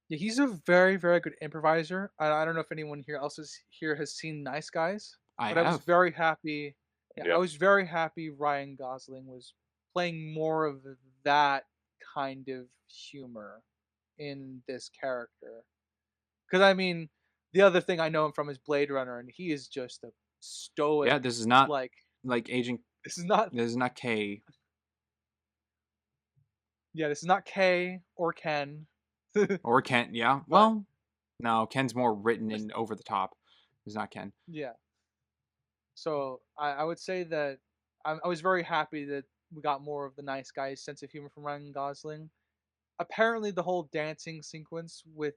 Yeah, he's a very, very good improviser. I don't know if anyone else has seen Nice Guys. I was very happy. Yeah, I was very happy Ryan Gosling was playing more of that kind of humor in this character. Because I mean, the other thing I know him from is Blade Runner, and he is just a stoic. Yeah, this is not like Agent. This is not K. Yeah, this is not K or Ken. Or Ken. Yeah. Well, no, Ken's more written and over the top. It's not Ken. Yeah. So I would say that I was very happy that we got more of the Nice Guy's sense of humor from Ryan Gosling. Apparently, the whole dancing sequence with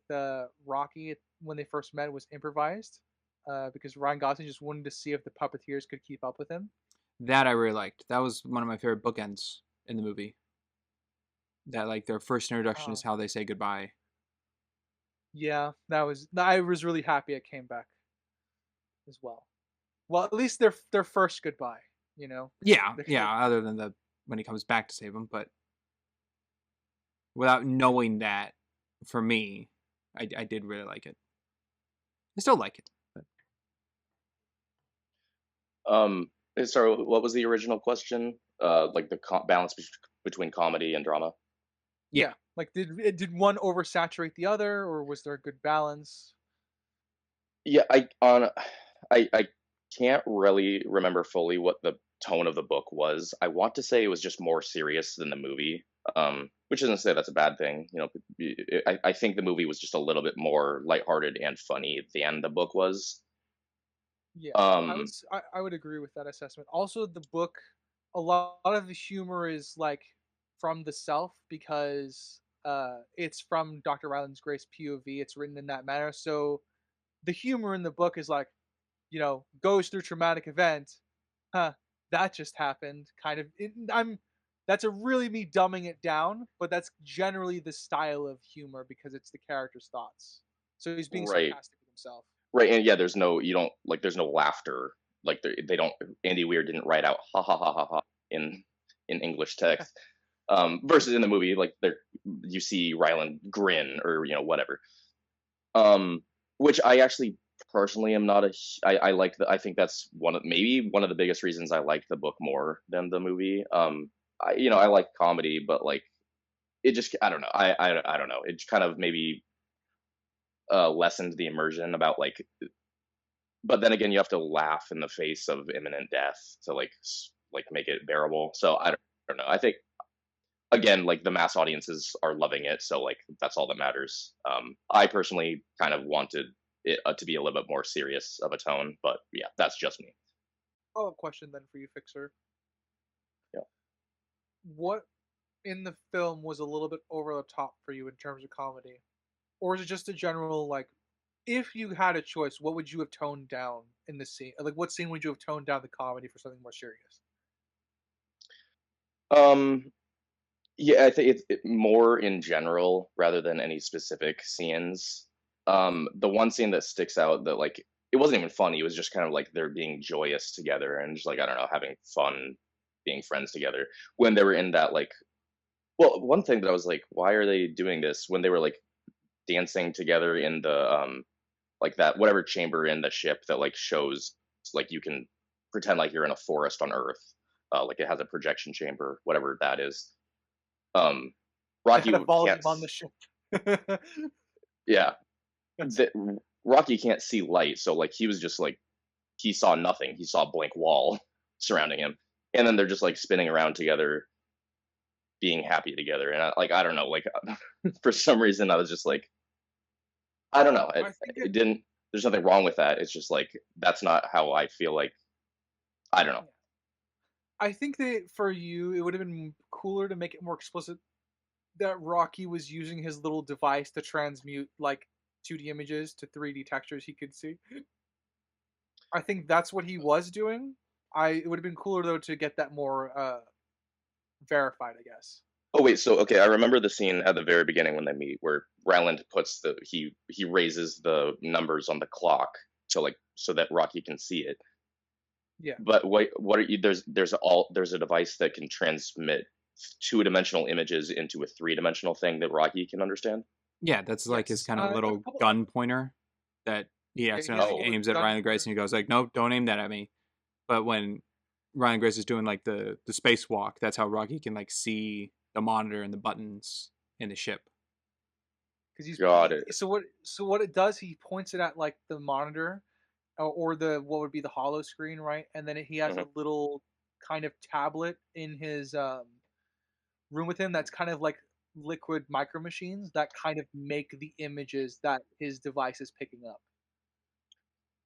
Rocky when they first met was improvised, because Ryan Gosling just wanted to see if the puppeteers could keep up with him. That I really liked. That was one of my favorite bookends in the movie. That like their first introduction is how they say goodbye. Yeah, I was really happy it came back as well. Well, at least their first goodbye, Yeah, other than when he comes back to save him, but without knowing that, for me, I did really like it. I still like it. But... Sorry, what was the original question? Like the balance between comedy and drama? Yeah, like did one oversaturate the other, or was there a good balance? Yeah, I can't really remember fully what the tone of the book was. I want to say it was just more serious than the movie, which isn't to say that's a bad thing. I think the movie was just a little bit more lighthearted and funny than the book was. Yeah, I would agree with that assessment. Also, the book, a lot of the humor is like from the self, because it's from Dr. Ryland Grace POV. It's written in that manner, so the humor in the book is like, goes through traumatic event, that just happened, kind of. That's a really me dumbing it down, but that's generally the style of humor because it's the character's thoughts. So he's being sarcastic with himself. Right, and yeah, there's no laughter. Like they don't. Andy Weir didn't write out ha ha ha ha ha in English text. Versus in the movie, like you see Ryland grin or whatever. Which I actually personally am not I like I think that's maybe one of the biggest reasons I like the book more than the movie. I like comedy, but like it just I don't know. I don't know. It kind of maybe lessened the immersion about like but then again, you have to laugh in the face of imminent death to like make it bearable. So I don't know. I think again, like the mass audiences are loving it, so like that's all that matters. I personally kind of wanted it to be a little bit more serious of a tone, but yeah, that's just me. Follow-up question then for you, Fixer. Yeah. What in the film was a little bit over the top for you in terms of comedy? Or is it just a general, like, if you had a choice, what would you have toned down in the scene? Like, what scene would you have toned down the comedy for something more serious? Um, yeah, I think it's more in general rather than any specific scenes. The one scene that sticks out that like it wasn't even funny. It was just kind of like they're being joyous together and just like I don't know, having fun, being friends together. When they were in that like, well, one thing that I was like, why are they doing this? When they were like dancing together in the like that whatever chamber in the ship that like shows like you can pretend like you're in a forest on Earth. Like it has a projection chamber, whatever that is. Um, They Rocky had a volume can't. on the ship. Yeah, That's the, Rocky can't see light, so like he was just like he saw nothing. He saw a blank wall surrounding him, and then they're just like spinning around together, being happy together. And I don't know, like for some reason I was just like I don't know. I think It didn't. There's nothing wrong with that. It's just like that's not how I feel like. I don't know. I think that for you, it would have been cooler to make it more explicit that Rocky was using his little device to transmute like 2D images to 3D textures he could see. I think that's what he was doing. It would have been cooler though to get that more verified, I guess. Oh wait, so okay, I remember the scene at the very beginning when they meet where Ryland puts the he raises the numbers on the clock so like so that Rocky can see it. Yeah. But what are you there's a device that can transmit two-dimensional images into a three-dimensional thing that Rocky can understand? Yeah, that's like his Yes. kind of A little couple. gun pointer that he Yeah, he has a accidentally Oh, little aims at gun Ryan Grace, pointer. and he goes like, "Nope, don't aim that at me." But when Ryan Grace is doing like the spacewalk, that's how Rocky can like see the monitor and the buttons in the ship. Because got it. so what it does, he points it at like the monitor or the what would be the hollow screen, right? And then he has Hmm. a little kind of tablet in his room with him that's kind of like liquid micro machines that kind of make the images that his device is picking up.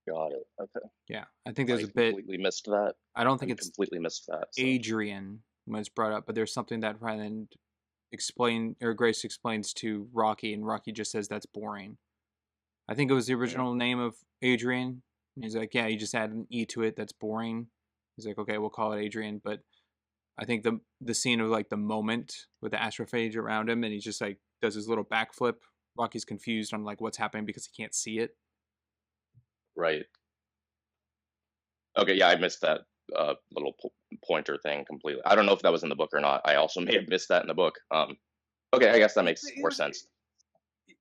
Got it. Okay. Yeah, I think there's I a bit. completely missed that. I don't I think it's completely missed that. So, Adrian when it's brought up, but there's something that Ryland Grace explains to Rocky, and Rocky just says that's boring. I think it was the mhm. original name of Adrian. And he's like, yeah, you just add an E to it. That's boring. He's like, okay, we'll call it Adrian. But I think the scene of like the moment with the astrophage around him, and he just like does his little backflip. Rocky's confused on like what's happening because he can't see it. Right. Okay. Yeah, I missed that little pointer thing completely. I don't know if that was in the book or not. I also may have missed that in the book. Okay, I guess that It, makes it more was sense.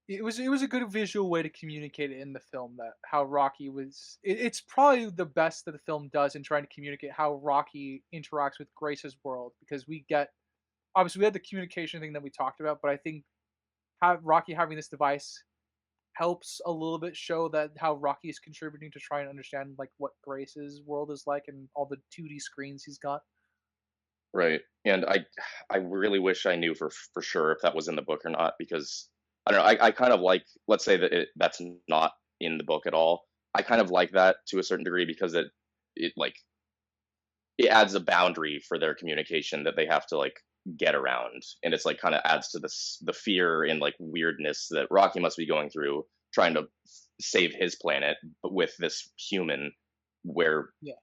it was a good visual way to communicate it in the film that how Rocky was. It's probably the best that the film does in trying to communicate how Rocky interacts with Grace's world because we get obviously we had the communication thing that we talked about, but I think Rocky having this device helps a little bit show that how Rocky is contributing to try and understand like what Grace's world is like and all the 2D screens he's got. Right. And I really wish I knew for sure if that was in the book or not because I don't know. I kind of like let's say that that's not in the book at all. I kind of like that to a certain degree because it like it adds a boundary for their communication that they have to like get around, and it's like kind of adds to this the fear and like weirdness that Rocky must be going through trying to save his planet, but with this human where Yeah.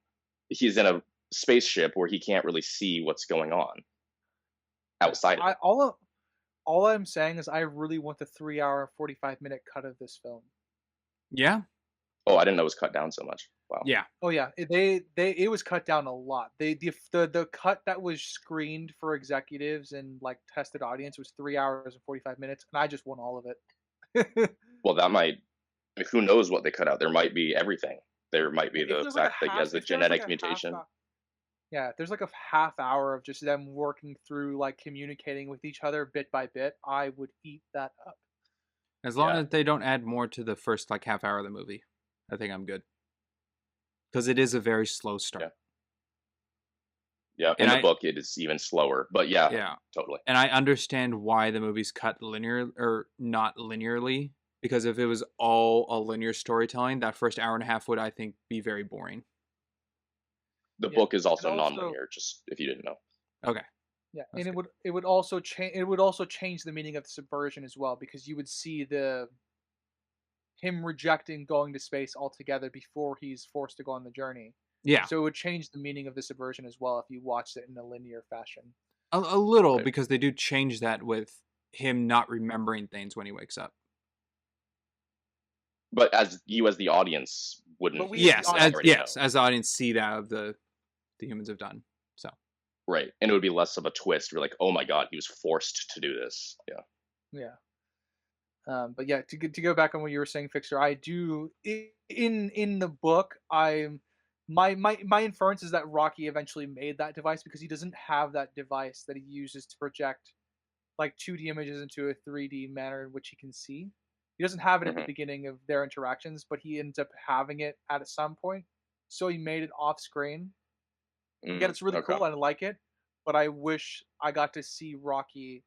he's in a spaceship where he can't really see what's going on Yeah. outside of I it. all I'm saying is I really want the 3 hour and 45 minute cut of this film. Yeah, Oh, I didn't know it was cut down so much. Wow. yeah. Oh yeah, it was cut down a lot. The cut that was screened for executives and like tested audience was 3 hours and 45 minutes, and I just want all of it. Well, that might. Who knows what they cut out? There might be everything. There might be if the there's like a fact that he half, has a if there's like genetic a half, mutation. yeah, if there's like a half hour of just them working through like communicating with each other bit by bit, I would eat that up. As long Yeah. as they don't add more to the first like half hour of the movie, I think I'm good. because it is a very slow start. Yeah, in the book it is even slower, but yeah, totally. And I understand why the movie's cut linear or not linearly, because if it was all a linear storytelling, that first hour and a half would, I think, be very boring. The book is also non-linear, just if you didn't know. Okay. Yeah, and it would also change the meaning of the subversion as well, because you would see him rejecting going to space altogether before he's forced to go on the journey. Yeah. So it would change the meaning of the subversion as well if you watched it in a linear fashion. A little, because they do change that with him not remembering things when he wakes up. But as the audience wouldn't. Yes, as the audience see that the humans have done. So. Right, and it would be less of a twist. We're like, oh my god, he was forced to do this. Yeah. Yeah. But yeah, to go back on what you were saying, Fixer, I do in the book. My inference is that Rocky eventually made that device because he doesn't have that device that he uses to project like 2D images into a 3D manner in which he can see. He doesn't have it at the beginning of their interactions, but he ends up having it at some point. So he made it off screen. Again, it's really cool and I like it, but I wish I got to see Rocky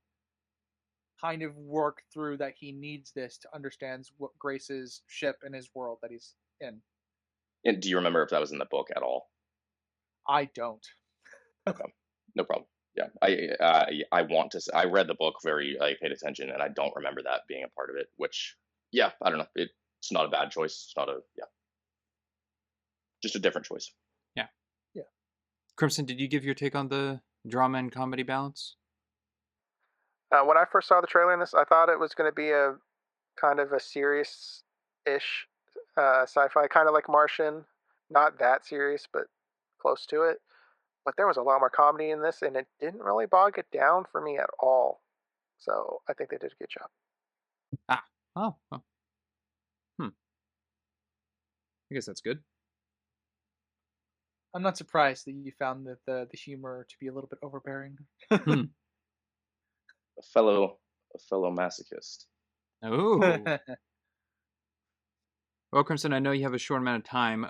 kind of work through that he needs this to understand what Grace's ship and his world that he's in. And do you remember if that was in the book at all? I don't. Okay, no problem. Yeah, I want to. I read the book I paid attention, and I don't remember that being a part of it. Which, yeah, I don't know. It's not a bad choice. It's not just a different choice. Yeah. Crimson, did you give your take on the drama and comedy balance? When I first saw the trailer in this, I thought it was going to be a kind of a serious-ish sci-fi, kind of like Martian. Not that serious, but close to it. But there was a lot more comedy in this, and it didn't really bog it down for me at all. So I think they did a good job. Oh. I guess that's good. I'm not surprised that you found that the humor to be a little bit overbearing. A fellow masochist. Oh. Well, Crimson, I know you have a short amount of time.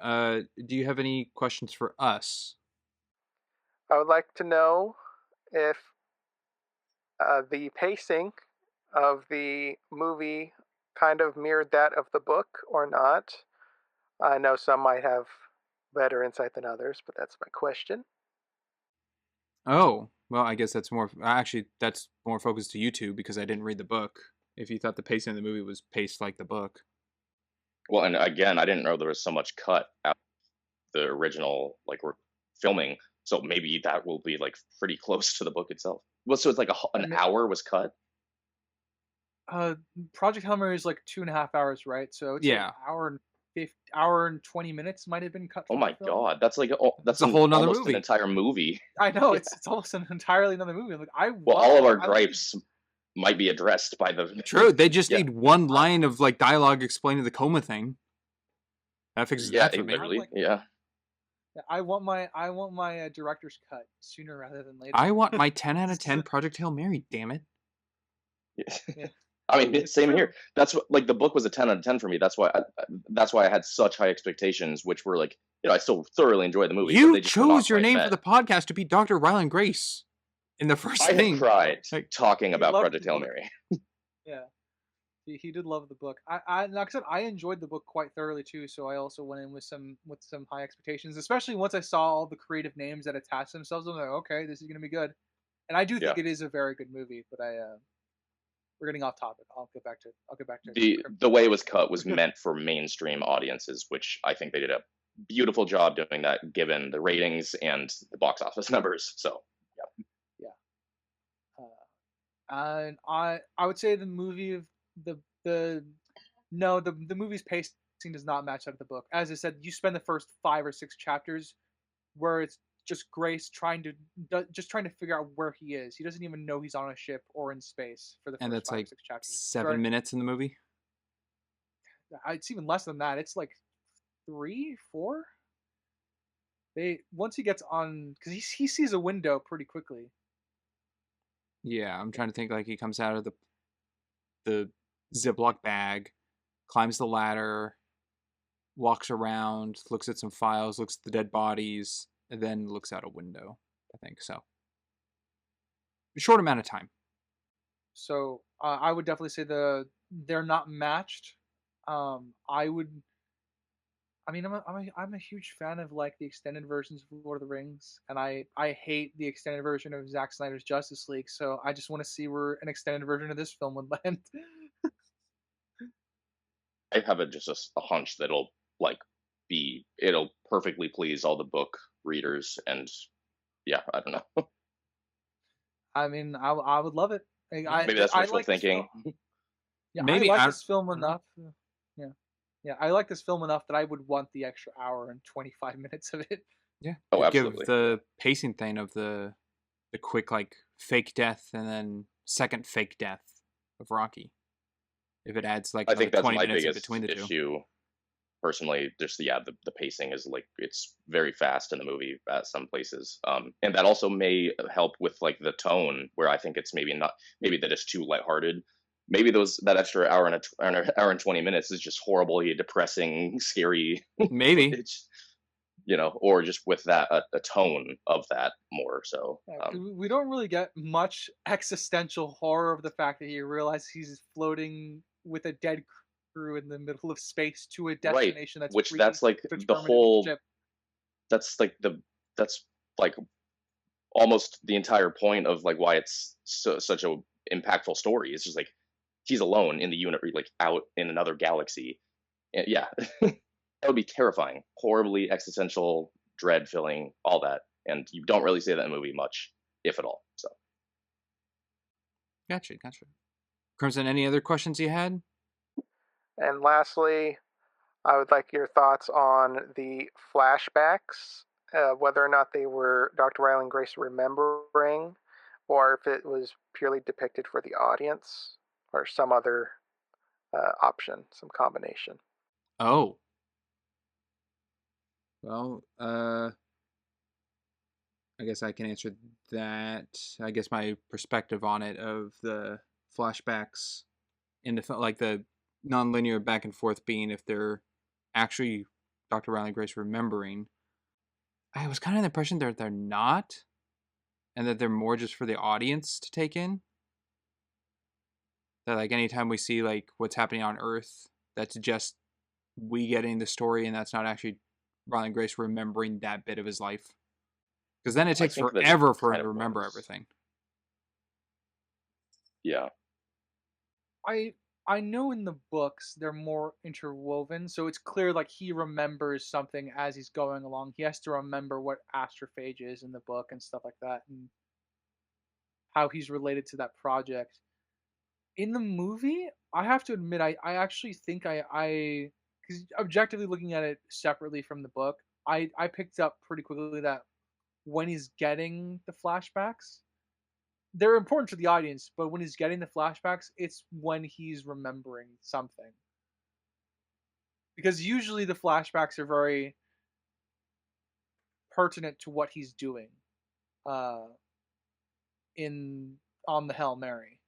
Do you have any questions for us? I would like to know if the pacing of the movie kind of mirrored that of the book or not. I know some might have better insight than others, but that's my question. Oh, well, I guess that's more focused to you two because I didn't read the book. If you thought the pacing of the movie was paced like the book. Well, and again, I didn't know there was so much cut out of the original, like we're filming. So maybe that will be like pretty close to the book itself. Well, so it's like an hour was cut. Project Hail Mary is like 2.5 hours, right? So it's an hour and 20 minutes might have been cut. Oh my god, that's like that's a whole nother almost movie. An entire movie. I know it's almost an entirely another movie. Like all of our gripes might be addressed by the. True, they just need one line of like dialogue explaining the coma thing. That fixes that for me. Literally, I want my director's cut sooner rather than later. I want my 10 out of 10 Project Hail Mary. Damn it. Yeah. I mean, same here. That's what, like, the book was a 10 out of 10 for me. That's why I had such high expectations, which were like, I still thoroughly enjoyed the movie. You chose your name for the podcast to be Dr. Ryland Grace in the first thing. I cried talking about Project Hail Mary. Yeah. He did love the book. Like I said, I enjoyed the book quite thoroughly too. So I also went in with some high expectations, especially once I saw all the creative names that attached themselves. I'm like, okay, this is gonna be good. And I do think it is a very good movie. But we're getting off topic. I'll get back to the way it was cut was meant for mainstream audiences, which I think they did a beautiful job doing that, given the ratings and the box office numbers. So and I would say the movie of the movie's pacing does not match up with the book. As I said, you spend the first 5 or 6 chapters where it's just Grace trying to figure out where he is. He doesn't even know he's on a ship or in space for the first 5 or 6 chapters. 7 minutes in the movie. It's even less than that. It's like 3, 4. Once he gets on, because he sees a window pretty quickly. Yeah, I'm trying to think. Like he comes out of the Ziploc bag, climbs the ladder, walks around, looks at some files, looks at the dead bodies, and then looks out a window. I think so. A short amount of time. So I would definitely say they're not matched. I would. I mean, I'm a huge fan of like the extended versions of Lord of the Rings, and I hate the extended version of Zack Snyder's Justice League. So I just want to see where an extended version of this film would land. I have a hunch that it'll perfectly please all the book readers, and yeah, I don't know. I mean, I would love it. Maybe that's I wishful like this thinking. film. Yeah, I Maybe like I this film enough. Yeah, yeah, I like this film enough that I would want the extra hour and 25 minutes of it. yeah. Oh, It'd give absolutely. the pacing thing of the quick like fake death and then second fake death of Rocky. If it adds like I another think that's 20 my minutes in biggest between the two. issue. Personally, just the pacing is like it's very fast in the movie at some places, and that also may help with like the tone, where I think it's maybe that it's too lighthearted. Maybe that extra hour and 20 minutes is just horribly depressing, scary Maybe. footage, or just with that a tone of that more. So We don't really get much existential horror of the fact that he realizes he's floating with a dead crew in the middle of space to a right, destination that's which that's like the predetermined in the whole. ship. That's like that's like almost the entire point of like why it's such a impactful story. It's just like he's alone in the universe, like out in another galaxy. And yeah, that would be terrifying, horribly existential, dread filling, all that. And you don't really see that in the movie much, if at all. So Gotcha. Crimson, any other questions you had? And lastly, I would like your thoughts on the flashbacks, whether or not they were Dr. Ryland Grace remembering, or if it was purely depicted for the audience, or some other option, some combination. Oh. Well, I guess I can answer that. I guess my perspective on it of the flashbacks in the like the non-linear back and forth being if they're actually Dr. Ryland Grace remembering. I was kind of the impression that they're not, and that they're more just for the audience to take in. That like anytime we see like what's happening on Earth, that's just we getting the story, and that's not actually Ryland Grace remembering that bit of his life. Because then it takes forever for him to remember everything. Yeah. I know in the books they're more interwoven, so it's clear like he remembers something as he's going along. He has to remember what astrophage is in the book and stuff like that, and how he's related to that project. In the movie, I have to admit, I actually think because objectively looking at it separately from the book, I picked up pretty quickly that when he's getting the flashbacks, they're important to the audience, but when he's getting the flashbacks, it's when he's remembering something. Because usually the flashbacks are very pertinent to what he's doing on the Hail Mary.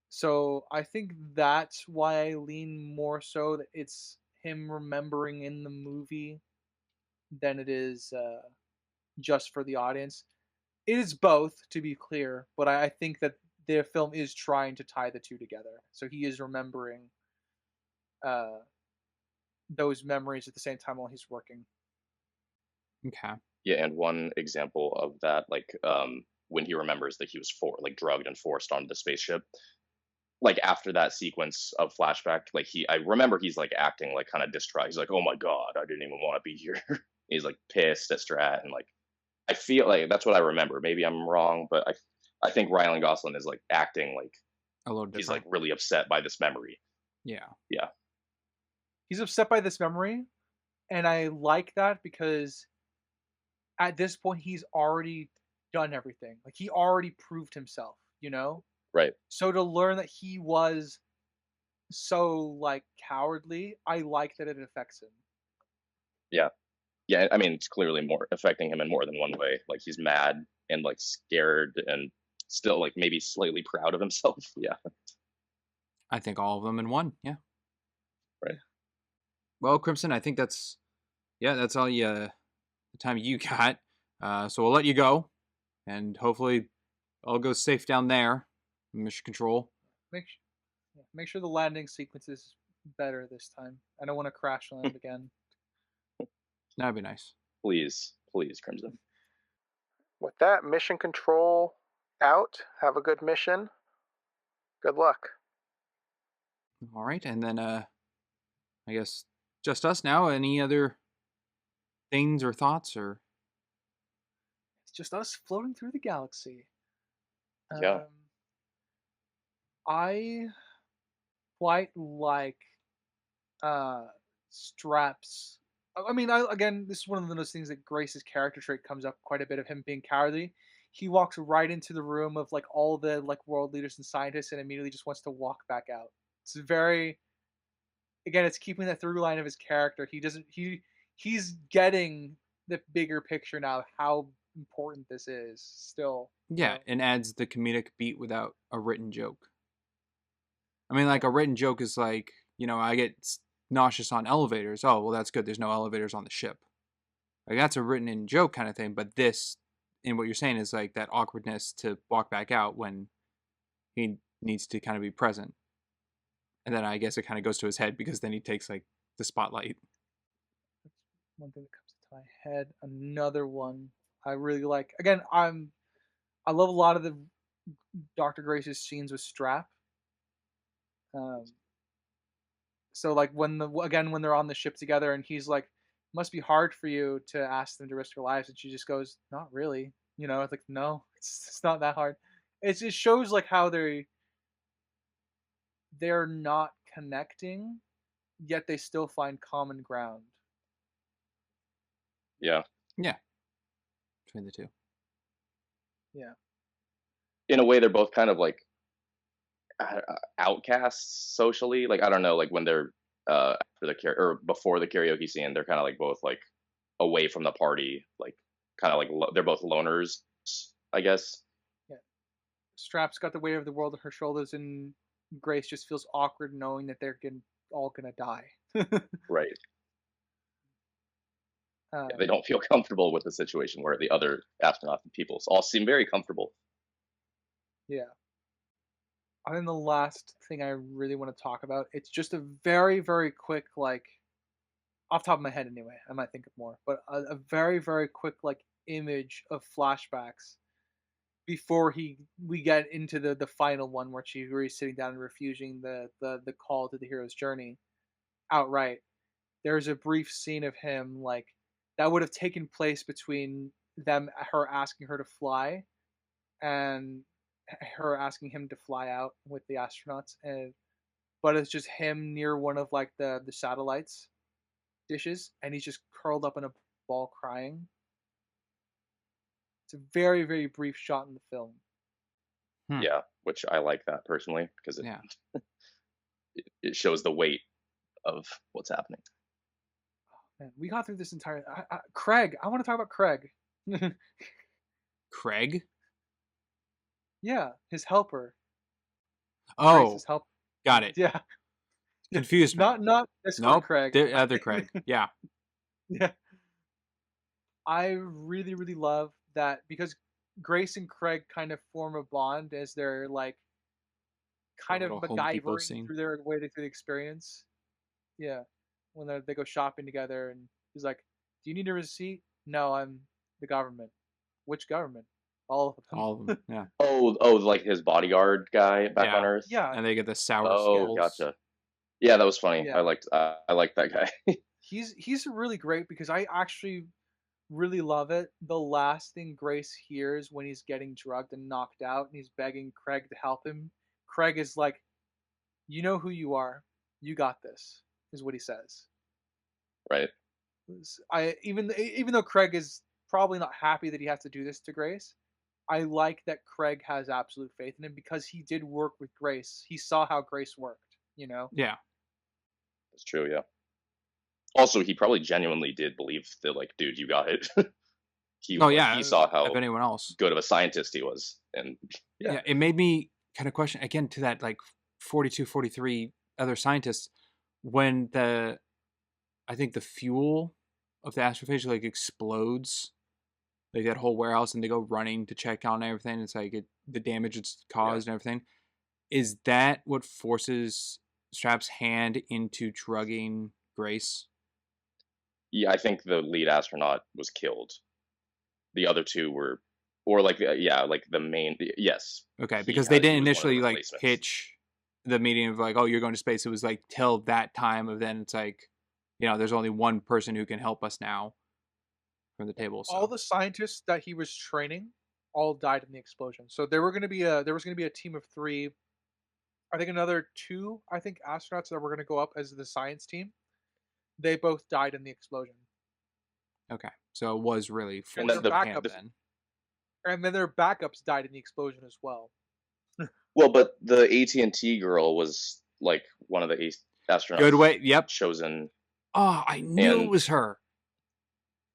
So I think that's why I lean more so that it's him remembering in the movie than it is just for the audience. It is both, to be clear, but I think that the film is trying to tie the two together. So he is remembering those memories at the same time while he's working. Okay. Yeah, and one example of that, like when he remembers that he was drugged and forced onto the spaceship. Like after that sequence of flashback, like I remember he's like acting like kind of distraught. He's like, "Oh my god, I didn't even want to be here." He's like pissed at Strat, and like I feel like that's what I remember. Maybe I'm wrong, but I think Ryland Gosling is like acting like a little different. He's like really upset by this memory. Yeah. He's upset by this memory, and I like that because at this point he's already done everything. Like he already proved himself, Right. So to learn that he was so like cowardly, I like that it affects him. Yeah, I mean it's clearly more affecting him in more than one way. Like he's mad and like scared and still like maybe slightly proud of himself. Yeah. I think all of them in one. Yeah. Right. Well, Crimson, I think that's all the time you got. So we'll let you go, and hopefully all goes safe down there, Mission Control. Make sure the landing sequence is better this time. I don't want to crash land again. That'd be nice. Please, Crimson. With that, Mission Control out. Have a good mission. Good luck. All right, and then I guess just us now. Any other things or thoughts or? It's just us floating through the galaxy. Yeah. I quite like Straps. I mean, again, this is one of those things that Grace's character trait comes up quite a bit of him being cowardly. He walks right into the room of like all the like world leaders and scientists and immediately just wants to walk back out. It's very, again, it's keeping that through line of his character. He's getting the bigger picture now of how important this is still. Yeah, and adds the comedic beat without a written joke. I mean, like a written joke is like, I get nauseous on elevators. Oh, well, that's good. There's no elevators on the ship. Like that's a written in joke kind of thing. But this, and what you're saying is like that awkwardness to walk back out when he needs to kind of be present. And then I guess it kind of goes to his head because then he takes like the spotlight. That's one thing that comes to my head. Another one I really like. Again, I love a lot of the Dr. Grace's scenes with Strap. So like when they're on the ship together and he's like, must be hard for you to ask them to risk their lives, and she just goes, not really. It's like, no, it's not that hard. It just shows like how they're not connecting, yet they still find common ground. Yeah. Yeah. Between the two. Yeah. In a way, they're both kind of like outcasts socially. Like I don't know, like when they're after or before the karaoke scene, they're kind of like both like away from the party, like kind of like they're both loners, I guess. Yeah. Strap's got the weight of the world on her shoulders, and Grace just feels awkward knowing that they're all gonna die. Right. They don't feel comfortable with the situation where the other astronauts and people all seem very comfortable. Yeah. I think the last thing I really want to talk about, it's just a very, very quick, like, off the top of my head anyway, I might think of more, but a very, very quick, like, image of flashbacks before we get into the final one where he's sitting down and refusing the call to the hero's journey outright. There's a brief scene of him, like, that would have taken place between her asking her to fly, and her asking him to fly out with the astronauts, but it's just him near one of like the satellites dishes, and he's just curled up in a ball crying. It's a very, very brief shot in the film. Yeah, which I like that personally because it shows the weight of what's happening. Oh, man, we got through this entire Craig. I want to talk about Craig. Craig? Yeah, his helper. Oh, Grace's helper. Got it. Yeah. Confused me. Not this one, Craig. The other Craig. Yeah. Yeah. I really, really love that because Grace and Craig kind of form a bond as they're like kind of MacGyvering through their way through the experience. Yeah. When they go shopping together and he's like, do you need a receipt? No, I'm the government. Which government? All of them. All of them, yeah. Oh, like his bodyguard guy back on Earth? Yeah. And they get the sour skills. Gotcha. Yeah, that was funny. Yeah. I liked that guy. He's really great because I actually really love it. The last thing Grace hears when he's getting drugged and knocked out and he's begging Craig to help him, Craig is like, you know who you are. You got this, is what he says. Right. Even though Craig is probably not happy that he has to do this to Grace, I like that Craig has absolute faith in him because he did work with Grace. He saw how Grace worked, Yeah. That's true, yeah. Also, he probably genuinely did believe that, like, dude, you got it. He saw how if anyone else good of a scientist he was. And yeah, it made me kind of question, again, to that, like, 42, 43 other scientists, when the I think the fuel of the astrophage like explodes, like that whole warehouse, and they go running to check on everything. It's like the damage it's caused and everything. Is that what forces Strap's hand into drugging Grace? Yeah, I think the lead astronaut was killed. The other two were, or like like the main. Yes. Okay, because they didn't initially like pitch the meeting of like, oh, you're going to space. It was like till that time of then it's like, there's only one person who can help us now from the table. So. All the scientists that he was training all died in the explosion. So there was going to be a team of 3. I think another 2 astronauts that were going to go up as the science team. They both died in the explosion. Okay, so it was really and their backups then. And then their backups died in the explosion as well. Well, but the AT&T girl was like one of the astronauts. Good way. Yep. Chosen. Oh, I knew it was her.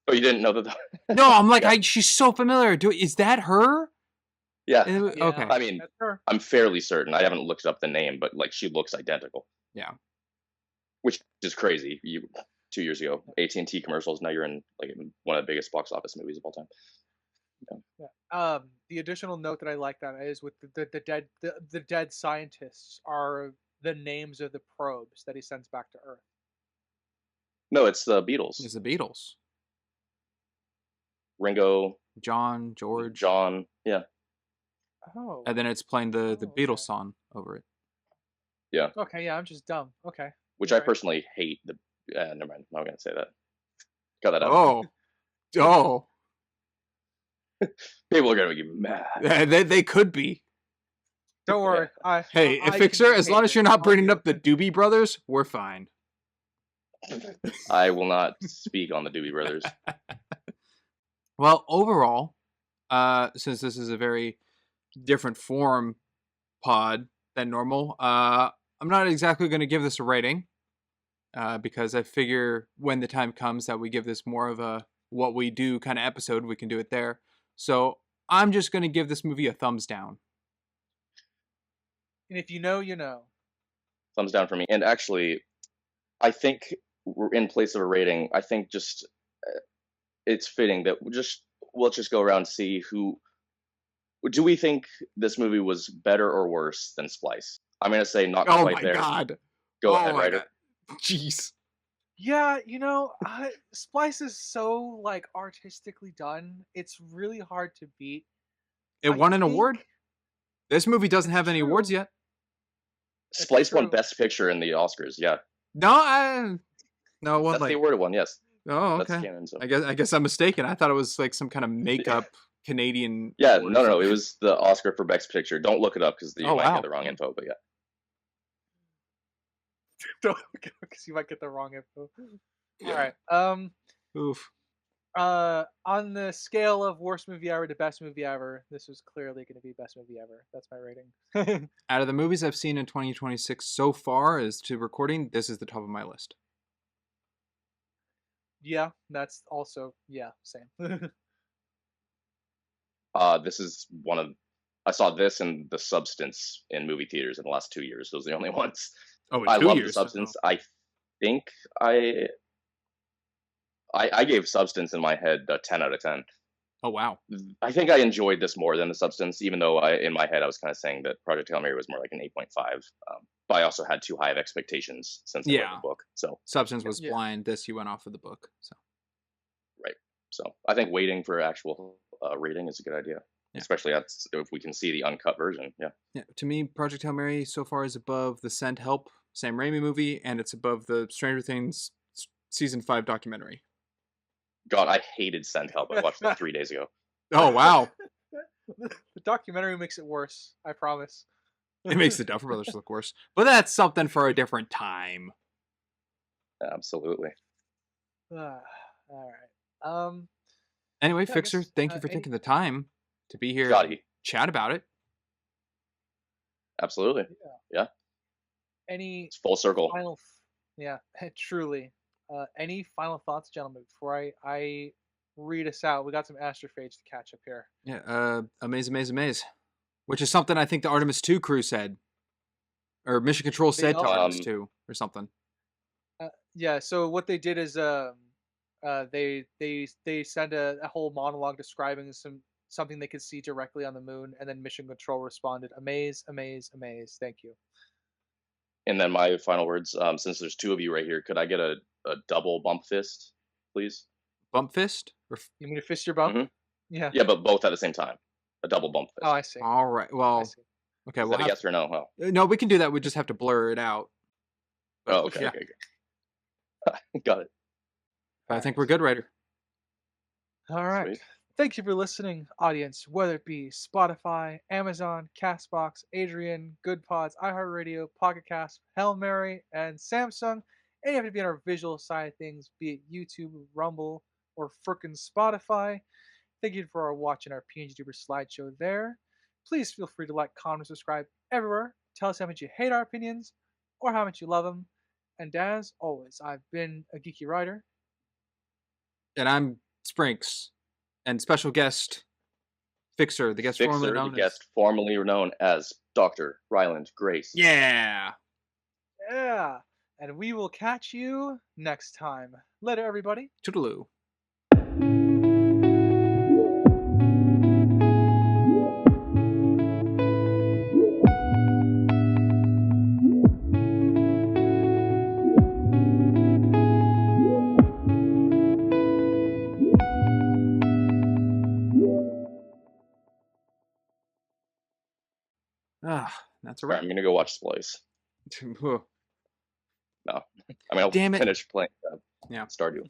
Oh, you didn't know that? No, I'm like, she's so familiar. Is that her? Yeah. Okay. I mean, I'm fairly certain. I haven't looked up the name, but like she looks identical. Yeah. Which is crazy. 2 years ago, AT&T commercials. Now you're in like one of the biggest box office movies of all time. Yeah. The additional note that I like that is with the dead scientists are the names of the probes that he sends back to Earth. No, it's the Beatles. It's the Beatles. Ringo, John, George, John. Yeah. Oh. And then it's playing the Beatles song over it. Yeah. Okay. Yeah, I'm just dumb. Okay. Which I personally hate. Never mind. I'm not gonna say that. Cut that out. Oh. People are gonna get mad. They could be. Don't worry. Hey, Fixer, as long as you're not bringing up the Doobie Brothers, we're fine. I will not speak on the Doobie Brothers. Well, overall, since this is a very different form pod than normal, I'm not exactly going to give this a rating because I figure when the time comes that we give this more of a what we do kind of episode, we can do it there. So I'm just going to give this movie a thumbs down. And if you know, you know. Thumbs down for me. And actually, I think we're in place of a rating. I think just it's fitting that we'll just go around and see who. Do we think this movie was better or worse than Splice? I'm gonna say not quite there. Oh my god! Go ahead, Ryder. Jeez. Yeah, Splice is so like artistically done. It's really hard to beat. It won an award. This movie doesn't have any awards yet. Splice won Best Picture in the Oscars. Yeah. No, it wasn't. That's the awarded one. Yes. Oh, okay. That's canon, so. I guess I'm mistaken. I thought it was like some kind of makeup Canadian. Yeah, no. It was the Oscar for Best Picture. Don't look it up because you might get the wrong info. But yeah. Don't look it up because you might get the wrong info. Yeah. All right. Oof. On the scale of worst movie ever to best movie ever, this was clearly going to be best movie ever. That's my rating. Out of the movies I've seen in 2026 so far as to recording, this is the top of my list. Yeah, that's also same. This is one of. I saw this and The Substance in movie theaters in the last 2 years. Those are the only ones. Oh, I love The Substance. I think I gave Substance in my head a 10 out of 10. Oh, wow. I think I enjoyed this more than The Substance, even though in my head I was kind of saying that Project Hail Mary was more like an 8.5. But I also had too high of expectations since I read the book. So Substance was blind. This you went off of the book. So right. So I think waiting for actual rating is a good idea, especially if we can see the uncut version. Yeah. To me, Project Hail Mary so far is above the Send Help Sam Raimi movie, and it's above the Stranger Things season 5 documentary. God, I hated Send Help. I watched it 3 days ago. Oh, wow. The documentary makes it worse. I promise. It makes the Duffer Brothers look worse. But that's something for a different time. Absolutely. All right. Anyway, Fixer, thank you for taking the time to be here and chat about it. Absolutely. Yeah. It's full circle. Truly. Any final thoughts, gentlemen, before I read us out? We got some astrophage to catch up here. Yeah, amaze. Which is something I think the Artemis 2 crew said. Or Mission Control said to Artemis 2 or something. Yeah, so what they did is they sent a whole monologue describing something they could see directly on the moon, and then Mission Control responded, "Amaze, amaze, amaze. Thank you." And then my final words, since there's two of you right here, could I get a double bump fist, please? Bump fist? You mean to fist your bump? Mhm. Yeah. Yeah, but both at the same time. A double bump fist. Oh, I see. All right. I Well, see. okay. Is that a yes or no? Oh, No, we can do that. We just have to blur it out. But, oh okay, yeah. okay. Got it. I think we're good, Ryder. All right. Sweet. Thank you for listening, audience, whether it be Spotify, Amazon, Castbox, Adrian, Good Pods, iHeartRadio, Pocket Cast, Hail Mary, and Samsung. And you have to be on our visual side of things, be it YouTube, Rumble, or frickin' Spotify. Thank you for watching our PNGTuber slideshow there. Please feel free to like, comment, subscribe everywhere. Tell us how much you hate our opinions or how much you love them. And as always, I've been a geeky writer. And I'm Spr1nks. And special guest, Fixer, the guest formerly known as... formerly known as Dr. Ryland Grace. Yeah! Yeah! And we will catch you next time. Later, everybody. Toodaloo. That's a Sorry, wrap. I'm gonna go watch Splice. No, I mean I'll Damn it. finish playing Stardew.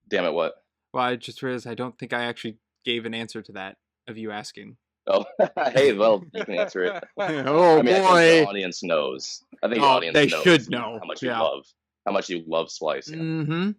Damn it! What? Well, I just realized I don't think I actually gave an answer to that of you asking. Oh, hey, well, you can answer it. Oh I mean, boy! I think the audience knows. I think the audience they knows should know. how much Yeah. you love Splice. Yeah. Mm-hmm.